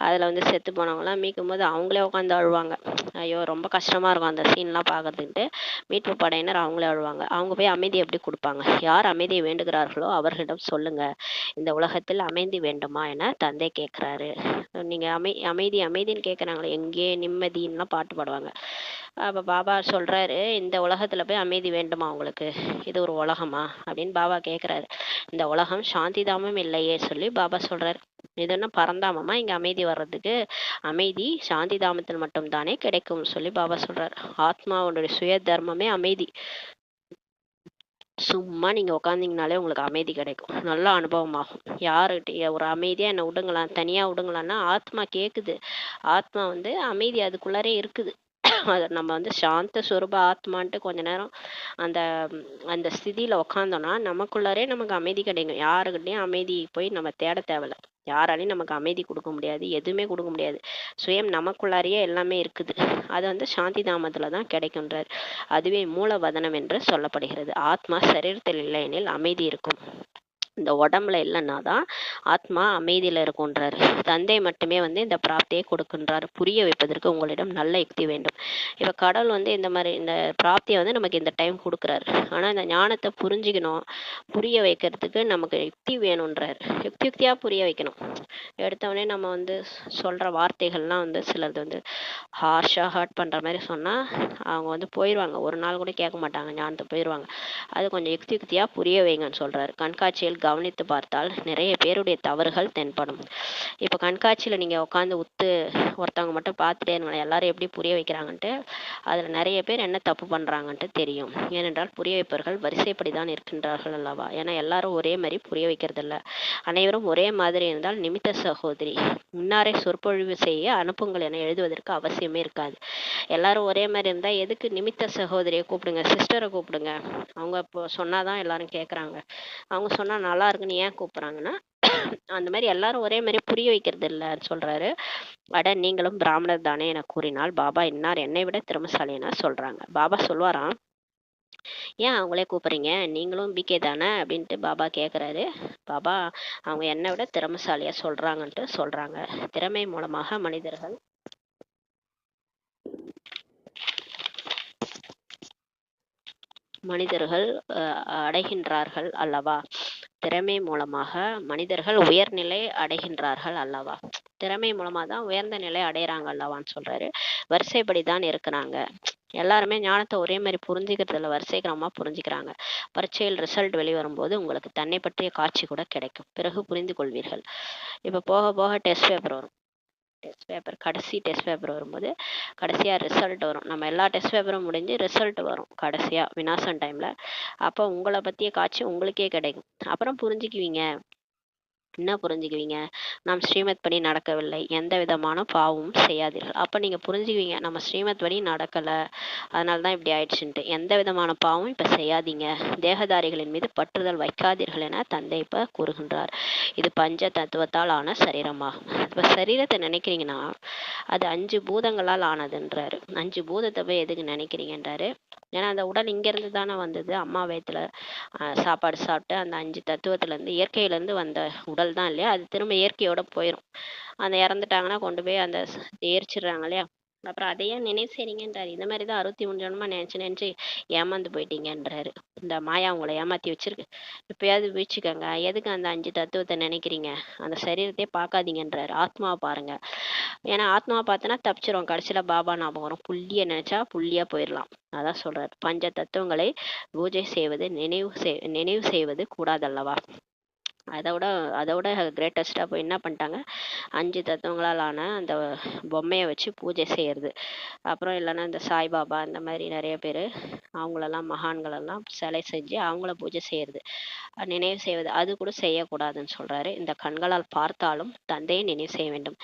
அதில் வந்து செத்து போனவங்களாம் மீட்கும் போது அவங்களே உட்காந்து அழுவாங்க. ஐயோ ரொம்ப கஷ்டமாக இருக்கும் அந்த சீன்லாம் பார்க்கறதுக்கிட்டு. மீட்பு படையினர் அவங்களே அழுவாங்க. அவங்க போய் அமைதி எப்படி கொடுப்பாங்க? யார் அமைதியை வேண்டுகிறார்களோ அவர்களிடம் சொல்லுங்க, இந்த உலகத்தில் அமைதி வேண்டுமா என தந்தை கேட்குறாரு. நீங்கள் அமைதி அமைதின்னு கேட்குறாங்களே, எங்கே நிம்மதின்னுலாம் பாட்டு பாடுவாங்க. அப்போ பாபா சொல்கிறாரு, இந்த உலகத்தில் போய் அமைதி வேண்டுமா உங்களுக்கு? இது ஒரு உலகமா அப்படின்னு பாபா கேட்குறாரு. இந்த உலகம் சாந்தி தாமம் இல்லையே சொல்லி பாபா சொல்கிறாரு. இது என்ன பரந்தாமமா இங்கே அமைதி வர்றதுக்கு? அமைதி சாந்தி தாமத்தில் மட்டும்தானே கிடைக்கும் சொல்லி பாபா சொல்கிறார். ஆத்மாவுடைய சுய தர்மமே அமைதி. சும்மா நீங்கள் உட்காந்திங்கனாலே உங்களுக்கு அமைதி கிடைக்கும், நல்ல அனுபவமாகும். யாருக்கிட்ட ஒரு அமைதியாக என்னை விடுங்களாம், தனியாக விடுங்களான்னா ஆத்மா கேட்குது. ஆத்மா வந்து அமைதி அதுக்குள்ளாரே இருக்குது. அதை நம்ம வந்து சாந்த சுரூப ஆத்மான்ட்டு கொஞ்ச நேரம் அந்த அந்த ஸ்திதியில் உக்காந்தோன்னா நமக்குள்ளாரே நமக்கு அமைதி கிடைக்கும். யாருக்கிட்டையும் அமைதி போய் நம்ம தேட தேவையில்ல. யாராலையும் நமக்கு அமைதி கொடுக்க முடியாது, எதுவுமே கொடுக்க முடியாது. சுயம் நமக்குள்ளாரையே எல்லாமே இருக்குது. அது வந்து சாந்தி தாமத்தில் தான் கிடைக்கின்றார். அதுவே மூலவதனம் என்று சொல்லப்படுகிறது. ஆத்மா சரீரத்தில் இல்லையெனில் அமைதி இருக்கும். இந்த உடம்புல இல்லைன்னா தான் ஆத்மா அமைதியில் இருக்குன்றார். தந்தை மட்டுமே வந்து இந்த பிராப்தியை கொடுக்கின்றார். புரிய வைப்பதற்கு உங்களிடம் நல்ல யுக்தி வேண்டும். இப்போ கடவுள் வந்து இந்த மாதிரி இந்த பிராப்தியை வந்து நமக்கு இந்த டைம் கொடுக்குறாரு. ஆனால் இந்த ஞானத்தை புரிஞ்சிக்கணும், புரிய வைக்கிறதுக்கு நமக்கு யுக்தி வேணுன்றார். யுக்தியாக புரிய வைக்கணும். எடுத்தவொடனே நம்ம வந்து சொல்கிற வார்த்தைகள்லாம் வந்து சிலது வந்து ஹார்ஷாக ஹர்ட் பண்ணுற மாதிரி சொன்னால் அவங்க வந்து போயிடுவாங்க. ஒரு நாள் கூட கேட்க மாட்டாங்க, ஞானத்தை போயிடுவாங்க. அது கொஞ்சம் யுக்தியாக புரிய வைங்கன்னு சொல்கிறாரு. கண்காட்சியில் கவனித்து பார்த்தால் நிறைய பேருடைய தவறுகள் தென்படும். இப்போ கண்காட்சியில் நீங்கள் உட்காந்து உத்து ஒருத்தவங்க மட்டும் பார்த்துட்டே இருங்க, எல்லாரும் எப்படி புரிய வைக்கிறாங்கன்ட்டு அதில் நிறைய பேர் என்ன தப்பு பண்ணுறாங்கன்ட்டு தெரியும். ஏனென்றால் புரிய வைப்பவர்கள் வரிசைப்படி தான் இருக்கின்றார்கள் அல்லவா? ஏன்னா எல்லாரும் ஒரே மாதிரி புரிய வைக்கிறதில்ல. அனைவரும் ஒரே மாதிரி இருந்தால் நிமித்த சகோதரி முன்னாரே சொற்பொழிவு செய்ய அனுப்புங்கள் என எழுதுவதற்கு அவசியமே இருக்காது. எல்லாரும் ஒரே மாதிரி இருந்தால் எதுக்கு நிமித்த சகோதரியை கூப்பிடுங்க, சிஸ்டரை கூப்பிடுங்க. அவங்க இப்போ சொன்னாதான் எல்லாரும் கேட்குறாங்க. அவங்க சொன்னால் நல்லா இருக்குன்னு ஏன் கூப்பிட்றாங்கன்னா அந்த மாதிரி எல்லாரும் ஒரே மாதிரி புரிய வைக்கிறது இல்லைன்னு சொல்கிறாரு. அட நீங்களும் பிராமணர் தானே என கூறினால் பாபா இன்னார் என்னை விட திறமசாலின்னா சொல்கிறாங்க. பாபா சொல்வாராம், ஏன் அவங்களே கூப்பிட்றீங்க, நீங்களும் பிகே தானே அப்படின்ட்டு பாபா கேட்குறாரு. பாபா அவங்க என்னை விட திறமசாலியாக சொல்கிறாங்கன்ட்டு சொல்கிறாங்க. திறமை மூலமாக மனிதர்கள் அடைகின்றார்கள் அல்லவா? திறமை மூலமாக மனிதர்கள் உயர்நிலை அடைகின்றார்கள் அல்லவா? திறமை மூலமாக தான் உயர்ந்த நிலை அடைகிறாங்க அல்லவான்னு சொல்கிறாரு. வரிசைப்படி தான் இருக்கிறாங்க. எல்லாருமே ஞானத்தை ஒரே மாதிரி புரிஞ்சுக்கிறதுல வரிசைக்கிரமாக புரிஞ்சுக்கிறாங்க. பரீட்சையில் ரிசல்ட் வெளிவரும்போது உங்களுக்கு தன்னை பற்றிய காட்சி கூட கிடைக்கும். பிறகு புரிந்து கொள்வீர்கள். இப்போ போக போக டெஸ்ட் பேப்பர் வரும். கடைசி டெஸ்ட் பேப்பர் வரும்போது கடைசியாக ரிசல்ட் வரும். நம்ம எல்லா டெஸ்ட் பேப்பரும் முடிஞ்சு ரிசல்ட் வரும் கடைசியாக விநாசம் டைமில். அப்போ உங்களை பற்றிய காட்சி உங்களுக்கே கிடைக்கும். அப்புறம் புரிஞ்சுக்குவீங்க. என்ன புரிஞ்சுக்குவீங்க? நாம் ஸ்ரீமத் படி நடக்கவில்லை, எந்த விதமான பாவமும் செய்யாதீர்கள். அப்போ நீங்கள் புரிஞ்சுக்குவீங்க, நம்ம ஸ்ரீமத் படி நடக்கலை, அதனால தான் இப்படி ஆயிடுச்சுன்ட்டு. எந்த விதமான பாவமும் இப்போ செய்யாதீங்க, தேகதாரிகளின் மீது பற்றுதல் வைக்காதீர்கள் என தந்தை இப்போ கூறுகின்றார். இது பஞ்ச தத்துவத்தால் ஆன சரீரமாகும். இப்போ சரீரத்தை நினைக்கிறீங்கன்னா அது 5 பூதங்களால் ஆனதுன்றாரு. 5 பூதத்தை போய் எதுக்கு நினைக்கிறீங்கன்றாரு. ஏன்னா அந்த உடல் இங்கேருந்து தானே வந்தது. அம்மா வயிற்றுல சாப்பாடு சாப்பிட்டு அந்த 5 தத்துவத்துலேருந்து இயற்கையிலேருந்து வந்த உடல் தான் இல்லையா, அது திரும்ப இயற்கையோட போயிடும். அந்த இறந்துட்டாங்கன்னா கொண்டு போய் அந்த எரிச்சிடுறாங்க இல்லையா. அப்புறம் அதையே நினைவு செய்றீங்கன்றாரு. இந்த மாதிரி தான் 63 ஜென்மமா நினச்சி ஏமாந்து போயிட்டீங்கன்றாரு. இந்த மாயா உங்களை ஏமாற்றி வச்சிருக்கு, இப்போயாவது வீழ்ச்சிக்கங்க. எதுக்கு அந்த 5 தத்துவத்தை நினைக்கிறீங்க? அந்த சரீரத்தையே பார்க்காதீங்கன்றாரு. ஆத்மாவை பாருங்க. ஏன்னா ஆத்மாவை பார்த்தோன்னா தப்பிச்சிரும். கடைசியில் பாபா ஞாபகம் வரும். புள்ளியை நினைச்சா புள்ளியாக போயிடலாம். அதான் சொல்றாரு, பஞ்ச தத்துவங்களை பூஜை செய்வது நினைவு செய்வது கூடாதல்லவா? அதோட கிரேட்டஸ்டாக போய் என்ன பண்ணிட்டாங்க, 5 தத்துவங்களால் ஆன அந்த பொம்மையை வச்சு பூஜை செய்கிறது. அப்புறம் இல்லைன்னா இந்த சாய்பாபா இந்த மாதிரி நிறைய பேர் அவங்களெல்லாம் மகான்களெல்லாம் சிலை செஞ்சு அவங்கள பூஜை செய்கிறது, நினைவு செய்வது, அது கூட செய்யக்கூடாதுன்னு சொல்கிறாரு. இந்த கண்களால் பார்த்தாலும் தந்தையை நினைவு செய்ய வேண்டும்.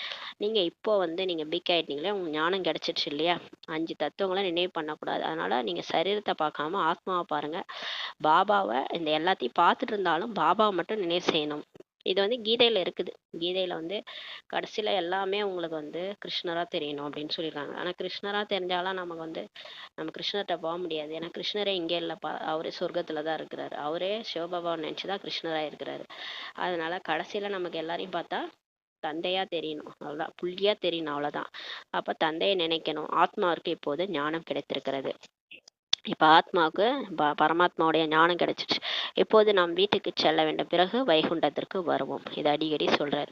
நீங்கள் இப்போ வந்து நீங்கள் பிக் ஆகிட்டீங்களே, உங்கள் ஞானம் கிடச்சிடுச்சு இல்லையா, 5 தத்துவங்களை நினைவு பண்ணக்கூடாது. அதனால் நீங்கள் சரீரத்தை பார்க்காம ஆத்மாவை பாருங்கள். பாபாவை இந்த எல்லாத்தையும் பார்த்துட்டு இருந்தாலும் பாபாவை மட்டும் நினைவு செய்யணும். இது வந்து கீதையில் இருக்குது. கீதையில் வந்து கடைசியில் எல்லாமே உங்களுக்கு வந்து கிருஷ்ணராக தெரியணும் அப்படின்னு சொல்லியிருக்காங்க. ஆனால் கிருஷ்ணராக தெரிஞ்சாலும் நமக்கு வந்து நம்ம கிருஷ்ணர்கிட்ட போக முடியாது. ஏன்னா கிருஷ்ணரே இங்கே இல்லைப்பா, அவரே சொர்க்கத்தில் தான் இருக்கிறாரு. அவரே சிவபாபாவை நினச்சி தான் கிருஷ்ணராக இருக்கிறாரு. அதனால கடைசியில் நமக்கு எல்லாரையும் பார்த்தா தந்தையா தெரியணும், அவ்வளோதான், புள்ளியா தெரியணும், அவ்வளோதான். அப்போ தந்தையை நினைக்கணும். ஆத்மாவிற்கு இப்போது ஞானம் கிடைத்திருக்கிறது. இப்போ ஆத்மாவுக்கு பரமாத்மாவுடைய ஞானம் கிடைச்சிச்சு. இப்போது நாம் வீட்டுக்கு செல்ல வேண்டும், பிறகு வைகுண்டத்திற்கு வருவோம். இதை அடிக்கடி சொல்றாரு.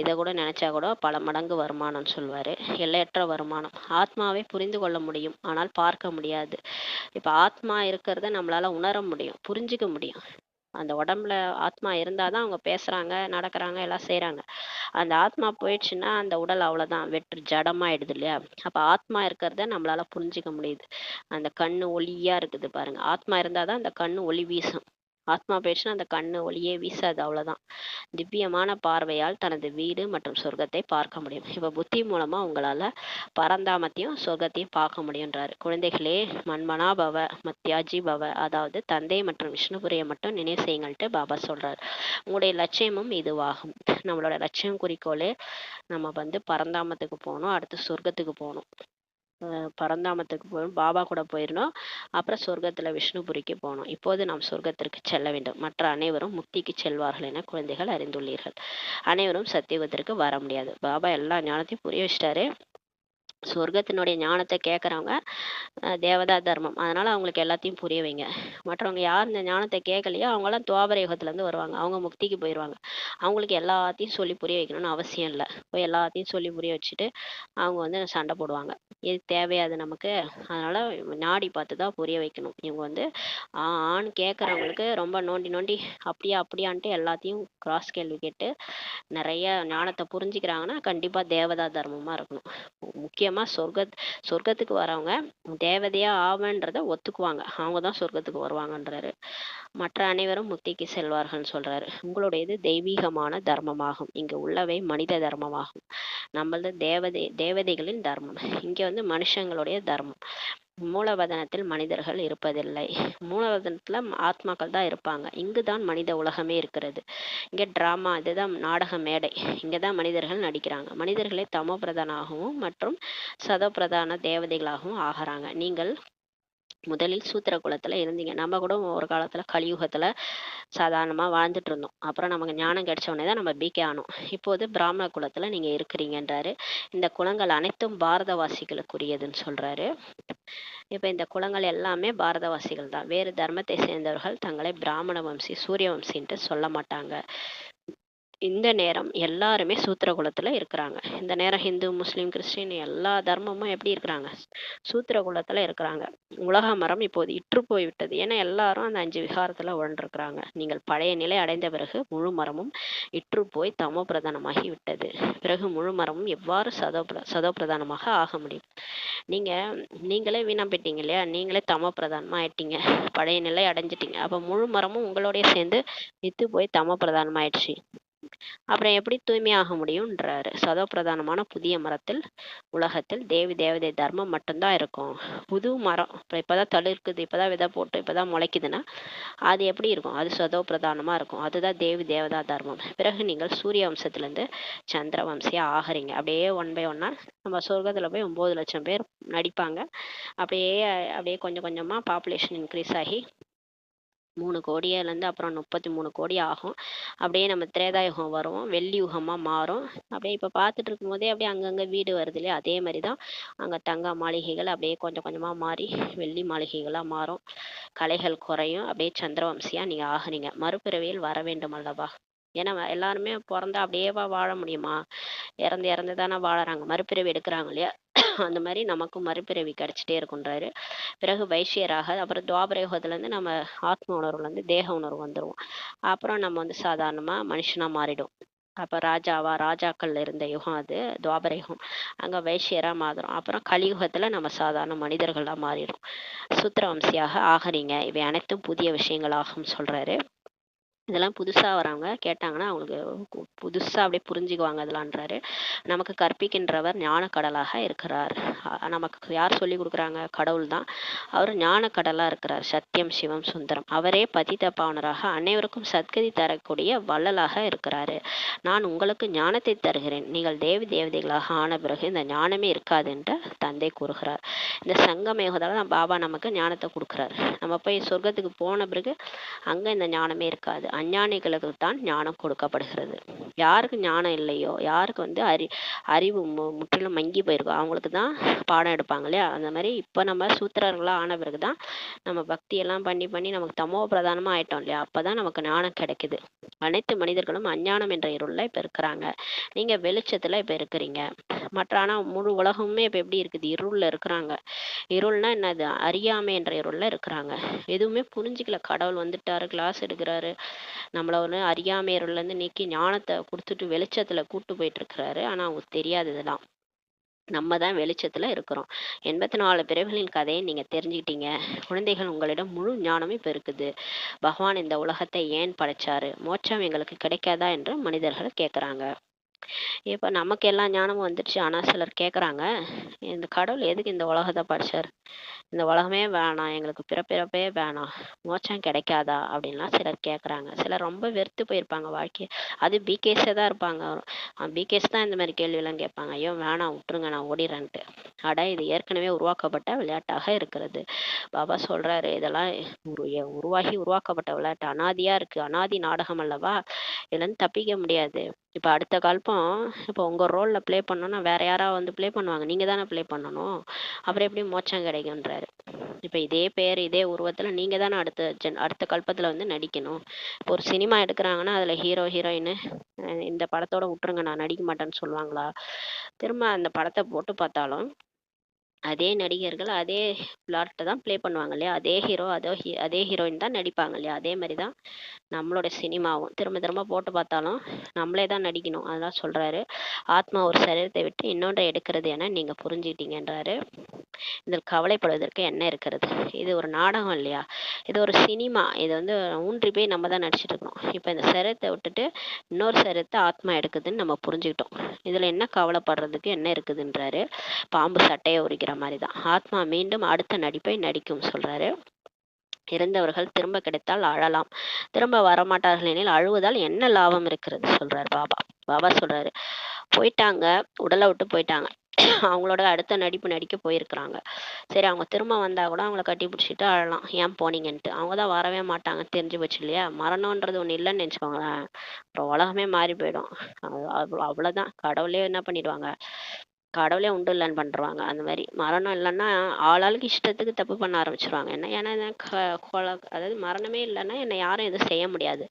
இதை கூட நினைச்சா கூட பல மடங்கு வருமானம் சொல்வாரு. எல்லையற்ற வருமானம். ஆத்மாவை புரிந்து கொள்ள முடியும், ஆனால் பார்க்க முடியாது. இப்போ ஆத்மா இருக்கிறத நம்மளால உணர முடியும், புரிஞ்சுக்க முடியும். அந்த உடம்புல ஆத்மா இருந்தாதான் அவங்க பேசுறாங்க, நடக்கிறாங்க, எல்லாம் செய்றாங்க. அந்த ஆத்மா போயிடுச்சுன்னா அந்த உடல் அவ்வளவுதான், வெற்று ஜடமாயிடுது இல்லையா? அப்ப ஆத்மா இருக்கிறத நம்மளால புரிஞ்சுக்க முடியுது. அந்த கண்ணு ஒளியா இருக்குது பாருங்க, ஆத்மா இருந்தாதான் அந்த கண்ணு ஒளி வீசும். ஆத்மா போயிடுச்சுன்னா அந்த கண்ணு ஒளியே வீசாது, அவ்வளவுதான். திவ்யமான பார்வையால் தனது வீடு மற்றும் சொர்க்கத்தை பார்க்க முடியும். இப்ப புத்தி மூலமா உங்களால பரந்தாமத்தையும் சொர்க்கத்தையும் பார்க்க முடியுன்றாரு. குழந்தைகளே, மன்மனா பவ மத்யாஜி பவ, அதாவது தந்தை மற்றும் விஷ்ணுபுரியை மட்டும் நினைவு செய்யுங்கள்ட்டு பாபா சொல்றாரு. உங்களுடைய லட்சியமும் இதுவாகும். நம்மளோட லட்சியம் குறிக்கோளே நம்ம பரந்தாமத்துக்கு போகணும், அடுத்து சொர்க்கத்துக்கு போகணும். பரந்தாமத்துக்கு போகணும், பாபா கூட போயிடணும், அப்புறம் சொர்க்கத்துல விஷ்ணுபுரிக்கு போகணும். இப்போது நாம் சொர்க்கத்திற்கு செல்ல வேண்டும். மற்ற அனைவரும் முக்திக்கு செல்வார்கள் என குழந்தைகள் அறிந்துள்ளீர்கள். அனைவரும் சத்தியுகத்திற்கு வர முடியாது. பாபா எல்லா ஞானத்தையும் புரிய வச்சிட்டாரு. சொர்க்கத்தினுடைய ஞானத்தை கேட்குறவங்க தேவதா தர்மம், அதனால அவங்களுக்கு எல்லாத்தையும் புரிய வைங்க. மற்றவங்க யார் இந்த ஞானத்தை கேட்கலையோ அவங்களாம் துவாபர யுகத்துலேருந்து வருவாங்க, அவங்க முக்திக்கு போயிடுவாங்க. அவங்களுக்கு எல்லாத்தையும் சொல்லி புரிய வைக்கணும்னு அவசியம் இல்லை. போய் எல்லாத்தையும் சொல்லி புரிய வச்சுட்டு அவங்க சண்டை போடுவாங்க. இது தேவையாது நமக்கு. அதனால நாடி பார்த்து தான் புரிய வைக்கணும். இவங்க ஆண் கேட்குறவங்களுக்கு ரொம்ப நோண்டி நோண்டி அப்படியா அப்படியான்ட்டு எல்லாத்தையும் கிராஸ் கேள்வி கேட்டு நிறைய ஞானத்தை புரிஞ்சுக்கிறாங்கன்னா கண்டிப்பா தேவதா தர்மமா இருக்கணும். முக்கியமா சொர்க்கத்துக்கு வரவங்க தேவதையா ஆவன்றத ஒத்துக்குவாங்க, அவங்க தான் சொர்க்கத்துக்கு வருவாங்கன்றாரு. மற்ற அனைவரும் முக்திக்கு செல்வார்கள்னு சொல்றாரு. உங்களுடையது தெய்வீகமான தர்மமாகும், இங்க உள்ளவை மனித தர்மமாகும். நம்மளது தேவதைகளின் தர்மம், இங்க மனுஷங்களுடைய தர்மம். மூலவதனத்தில் மனிதர்கள் இருப்பதில்லை. மூலவதனத்துல ஆத்மாக்கள் தான் இருப்பாங்க. இங்குதான் மனித உலகமே இருக்கிறது. இங்க டிராமா, இதுதான் நாடக மேடை. இங்கதான் மனிதர்கள் நடிக்கிறாங்க. மனிதர்களே தமோ பிரதானாகவும் மற்றும் சதோ பிரதான தேவதைகளாகவும் ஆகிறாங்க. நீங்கள் முதலில் சூத்திர குலத்துல இருந்தீங்க. நம்ம கூட ஒரு காலத்துல கலியுகத்துல சாதாரணமா வாழ்ந்துட்டு இருந்தோம். அப்புறம் நமக்கு ஞானம் கிடைச்ச உடனே தான் நம்ம பிகே ஆனோம். இப்போது பிராமண குலத்துல நீங்க இருக்கிறீங்கன்றாரு. இந்த குலங்கள் அனைத்தும் பாரதவாசிகளுக்குரியதுன்னு சொல்றாரு. இப்ப இந்த குலங்கள் எல்லாமே பாரதவாசிகள் தான். வேறு தர்மத்தை சேர்ந்தவர்கள் தங்களை பிராமண வம்சி, சூரிய வம்சின்ட்டு சொல்ல மாட்டாங்க. இந்த நேரம் எல்லாருமே சூத்திர குலத்துல இருக்கிறாங்க. இந்த நேரம் ஹிந்து, முஸ்லீம், கிறிஸ்டின் எல்லா தர்மமும் எப்படி இருக்கிறாங்க? சூத்திர குலத்துல இருக்கிறாங்க. உலக மரம் இப்போது இற்று போய்விட்டது. ஏன்னா எல்லாரும் அந்த 5 விகாரத்துல உழன்றிருக்கிறாங்க. நீங்கள் பழைய நிலை அடைந்த பிறகு முழு மரமும் இற்று போய் தமோ பிரதானமாகி விட்டது. பிறகு முழு மரமும் எவ்வாறு சதோ பிரதானமாக ஆக முடியும்? நீங்களே வீணா போயிட்டீங்க இல்லையா? நீங்களே தமோ பிரதானமா ஆயிட்டீங்க, பழைய நிலை அடைஞ்சிட்டீங்க. அப்ப முழு மரமும் உங்களோடய சேர்ந்து இத்து போய் தமோ பிரதானமா ஆயிடுச்சு. அப்புறம் எப்படி தூய்மையாக முடியும்ன்றாரு. சதோ பிரதானமான புதிய மரத்தில் உலகத்தில் தேவதை தர்மம் மட்டும்தான் இருக்கும். புது மரம் இப்பதான் தளிர்க்குது, இப்பதான் விதை போட்டு இப்பதான் முளைக்குதுன்னா அது எப்படி இருக்கும்? அது சதோ பிரதானமா இருக்கும். அதுதான் தேவதா தர்மம். பிறகு நீங்கள் சூரிய வம்சத்திலிருந்து சந்திர வம்சியா ஆகிறீங்க. அப்படியே 1 by 1 நம்ம சொர்க்கத்துல போய் 9 லட்சம் பேர் நடிப்பாங்க. அப்படியே கொஞ்சம் கொஞ்சமா பாப்புலேஷன் இன்க்ரீஸ் ஆகி 3 கோடியிலேருந்து அப்புறம் 33 கோடி ஆகும். அப்படியே நம்ம திரேதாயுகம் வரும், வெள்ளி யுகமா மாறும். அப்படியே இப்போ பார்த்துட்டு இருக்கும் போதே அப்படியே அங்கங்கே வீடு வருது இல்லையா? அதே மாதிரி தான் அங்கே தங்க மாளிகைகள் அப்படியே கொஞ்சம் கொஞ்சமாக மாறி வெள்ளி மாளிகைகளாக மாறும். கலைகள் குறையும். அப்படியே சந்திரவம்சியா நீங்கள் ஆகுறீங்க. மறுபிறவியில் வர வேண்டும் அல்லவா? ஏன்னா எல்லாருமே பிறந்தா அப்படியேவா வாழ முடியுமா? இறந்து தானே வாழறாங்க, மறுபிறவி எடுக்கிறாங்க இல்லையா? அந்த மாதிரி நமக்கும் மறுபிறவி கிடைச்சிட்டே இருக்குன்றாரு. பிறகு வைசியராக, அப்புறம் துவாபர யுகத்துலேருந்து நம்ம ஆத்ம உணர்வுலேருந்து தேக உணர்வு வந்துடுவோம். அப்புறம் நம்ம சாதாரணமாக மனுஷனாக மாறிடும். அப்போ ராஜாக்கள் இருந்த யுகம் அது துவாபர யுகம். அங்கே வைசியராக மாறுறோம். அப்புறம் கலியுகத்தில் நம்ம சாதாரண மனிதர்களாக மாறிடும். சூத்திரவம்சியாக ஆகிறீங்க. இவை அனைத்தும் புதிய விஷயங்களாகும் சொல்கிறாரு. இதெல்லாம் புதுசாக வரவங்க கேட்டாங்கன்னா அவங்களுக்கு புதுசாக அப்படியே புரிஞ்சுக்குவாங்க அதெல்லாம்ன்றாரு. நமக்கு கற்பிக்கின்றவர் ஞான கடலாக இருக்கிறார். நமக்கு யார் சொல்லி கொடுக்குறாங்க? கடவுள் தான். அவர் ஞான கடலாக இருக்கிறார். சத்தியம், சிவம், சுந்தரம். அவரே பதித பாவனராக அனைவருக்கும் சத்கதி தரக்கூடிய வள்ளலாக இருக்கிறாரு. நான் உங்களுக்கு ஞானத்தை தருகிறேன். நீங்கள் தேவதைகளாக ஆன பிறகு இந்த ஞானமே இருக்காது என்று தந்தை கூறுகிறார். இந்த சங்கமேகத்தால் தான் பாபா நமக்கு ஞானத்தை கொடுக்குறாரு. நம்ம போய் சொர்க்கத்துக்கு போன பிறகு அங்கே இந்த ஞானமே இருக்காது. அஞ்ஞானிகளுக்கு தான் ஞானம் கொடுக்கப்படுகிறது. யாருக்கு ஞானம் இல்லையோ, யாருக்கு வந்து அறிவு முற்றிலும் மங்கி போயிருக்கோ அவங்களுக்கு தான் பாடம் எடுப்பாங்க இல்லையா. அந்த மாதிரி இப்போ நம்ம சூத்திரர்களாக ஆன பிறகு தான் நம்ம பக்தி எல்லாம் பண்ணி பண்ணி நமக்கு தமோ பிரதானமாக ஆயிட்டோம் இல்லையா. அப்பதான் நமக்கு ஞானம் கிடைக்குது. அனைத்து மனிதர்களும் அஞ்ஞானம் என்ற இருளில் இப்போ இருக்கிறாங்க. நீங்கள் வெளிச்சத்தில் இப்போ இருக்கிறீங்க. மற்ற ஆனால் முழு உலகமுமே இப்போ எப்படி இருக்குது, இருளில் இருக்கிறாங்க. இருள்னா என்னது, அறியாமை என்ற இருளில் இருக்கிறாங்க. எதுவுமே புரிஞ்சிக்கல. கடவுள் வந்துட்டாரு, கிளாஸ் எடுக்கிறாரு, நம்மள ஒரு அறியாமை இருள்லேருந்து நீக்கி ஞானத்தை கொடுத்துட்டு வெளிச்சத்தில் கூட்டு போயிட்டு இருக்கிறாரு. ஆனால் அவங்களுக்கு தெரியாது இதெல்லாம். நம்ம தான் வெளிச்சத்தில் இருக்கிறோம். 84 பிறவிகளின் கதையை நீங்கள் தெரிஞ்சுக்கிட்டீங்க. குழந்தைகள், உங்களிடம் முழு ஞானமும் இப்போ இருக்குது. பகவான் இந்த உலகத்தை ஏன் படைச்சாரு, மோட்சம் எங்களுக்கு கிடைக்காதா என்று மனிதர்கள் கேட்குறாங்க. இப்போ நமக்கு எல்லா ஞானமும் வந்துடுச்சு. ஆனால் சிலர் கேட்குறாங்க, இந்த கடவுள் எதுக்கு இந்த உலகத்தை படைச்சார், இந்த உலகமே வேணாம், எங்களுக்கு பிறப்பிறப்பே வேணாம், மோட்சம் கிடைக்காதா அப்படின்லாம் சிலர் கேட்குறாங்க. சிலர் ரொம்ப வெறுத்து போயிருப்பாங்க வாழ்க்கை. அது பிகேஸே தான் இருப்பாங்க. பிகேஸ் தான் இந்த மாதிரி கேள்வியெல்லாம் கேட்பாங்க. ஐயோ வேணாம், விட்டுருங்க, நான் ஓடிறேன்ட்டு. அட, இது ஏற்கனவே உருவாக்கப்பட்ட விளையாட்டாக இருக்கிறது. பாபா சொல்றாரு, இதெல்லாம் உருவாகி உருவாக்கப்பட்ட விளையாட்டு, அனாதியா இருக்கு, அனாதி நாடகம் அல்லவா, இதுலேருந்து தப்பிக்க முடியாது. இப்போ அடுத்த கல்பம் இப்போ உங்கள் ரோலில் ப்ளே பண்ணணும்னா வேற யாராவது வந்து ப்ளே பண்ணுவாங்க, நீங்கள் தானே ப்ளே பண்ணணும். அப்புறம் எப்படி மோட்சம் கிடைக்குன்றாரு. இப்போ இதே பேர் இதே உருவத்தில் நீங்கள் தானே அடுத்த கல்பத்தில் வந்து நடிக்கணும். இப்போ ஒரு சினிமா எடுக்கிறாங்கன்னா அதில் ஹீரோ ஹீரோயின் இந்த படத்தோட விட்டுருங்க, நான் நடிக்க மாட்டேன்னு சொல்லுவாங்களா? திரும்ப அந்த படத்தை போட்டு பார்த்தாலும் அதே நடிகர்கள் அதே பிளாட்டை தான் ப்ளே பண்ணுவாங்க இல்லையா. அதே ஹீரோ அதே ஹீரோயின் தான் நடிப்பாங்க இல்லையா. அதே மாதிரி தான் நம்மளோட சினிமாவும் திரும்ப திரும்ப போட்டு பார்த்தாலும் நம்மளே தான் நடிக்கணும். அதெல்லாம் சொல்கிறாரு. ஆத்மா ஒரு சரீரத்தை விட்டு இன்னொன்றை எடுக்கிறது என நீங்கள் புரிஞ்சுக்கிட்டீங்கன்றாரு. இதில் கவலைப்படுவதற்கு என்ன இருக்கிறது, இது ஒரு நாடகம் இல்லையா, இது ஒரு சினிமா. இது வந்து ஊன்றி போய் நம்ம தான் நடிச்சிட்டு இருக்கணும். இப்போ இந்த சரீரத்தை விட்டுட்டு இன்னொரு சரீரத்தை ஆத்மா எடுக்குதுன்னு நம்ம புரிஞ்சுக்கிட்டோம். இதில் என்ன கவலைப்படுறதுக்கு என்ன இருக்குதுன்றாரு. பாம்பு சட்டையை உரிக்கிற மாதிரி தான் ஆத்மா மீண்டும் அடுத்த நடிப்பை நடிக்கும் சொல்கிறாரு. இறந்தவர்கள் திரும்ப கிடைத்தால் அழலாம், திரும்ப வரமாட்டார்கள் எனில் அழுவதால் என்ன லாபம் இருக்கிறது சொல்றாரு பாபா. பாபா சொல்றாரு, போயிட்டாங்க, உடலை விட்டு போயிட்டாங்க, அவங்களோட அடுத்த நடிப்பு நடிக்க போயிருக்கிறாங்க. சரி, அவங்க திரும்ப வந்தா கூட அவங்கள கட்டி பிடிச்சிட்டு அழலாம், ஏன் போனீங்கன்ட்டு. அவங்க தான் வரவே மாட்டாங்க தெரிஞ்சு போச்சு இல்லையா. மரணம்ன்றது ஒன்று இல்லைன்னு நினச்சிக்கோங்களேன், அப்புறம் உலகமே மாறி போயிடும். அவ்வளோதான். கடவுளே என்ன பண்ணிடுவாங்க, கடவுளே உண்டு இல்லைன்னு பண்ணுறாங்க. அந்த மாதிரி மரணம் இல்லைன்னா ஆளாளுக்கு இஷ்டத்துக்கு தப்பு பண்ண ஆரம்பிச்சிருவாங்க. ஏன்னா அதாவது மரணமே இல்லைன்னா என்னை யாரும் எதுவும் செய்ய முடியாது.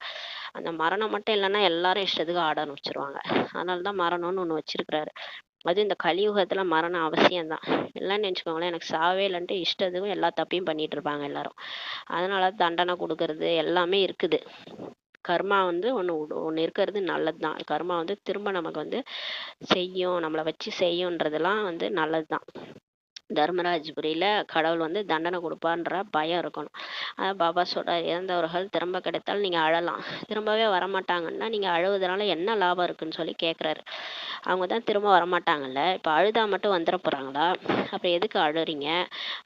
அந்த மரணம் மட்டும் இல்லைன்னா எல்லாரும் இஷ்டத்துக்கு ஆட ஆரம்பிச்சிருவாங்க. அதனால தான் மரணம்னு ஒன்று வச்சிருக்கிறாரு. அது இந்த கலியுகத்தில் மரணம் அவசியம்தான். இல்லைன்னு நினச்சிக்கோங்களேன், எனக்கு சாவே இல்லைன்ட்டு இஷ்டத்துக்கும் எல்லா தப்பையும் பண்ணிட்டு இருப்பாங்க எல்லாரும். அதனால தண்டனை கொடுக்கறது எல்லாமே இருக்குது. கர்மா வந்து ஒன்று இருக்கிறது நல்லது தான். கர்மா வந்து திரும்ப நமக்கு வந்து செய்யும், நம்மளை வச்சு செய்யும்ன்றதெல்லாம் வந்து நல்லது தான். தர்மராஜ்புரியில் கடவுள் வந்து தண்டனை கொடுப்பான்ற பயம் இருக்கணும். அதான் பாபா சொல்கிறார், இறந்தவர்கள் திரும்ப கிடைத்தால் நீங்கள் அழலாம், திரும்பவே வரமாட்டாங்கன்னா நீங்கள் அழுவதனால என்ன லாபம் இருக்குன்னு சொல்லி கேட்குறாரு. அவங்க தான் திரும்ப வரமாட்டாங்கல்ல, இப்போ அழுதா மட்டும் வந்துட போகிறாங்களா? அப்புறம் எதுக்கு அழுறீங்க?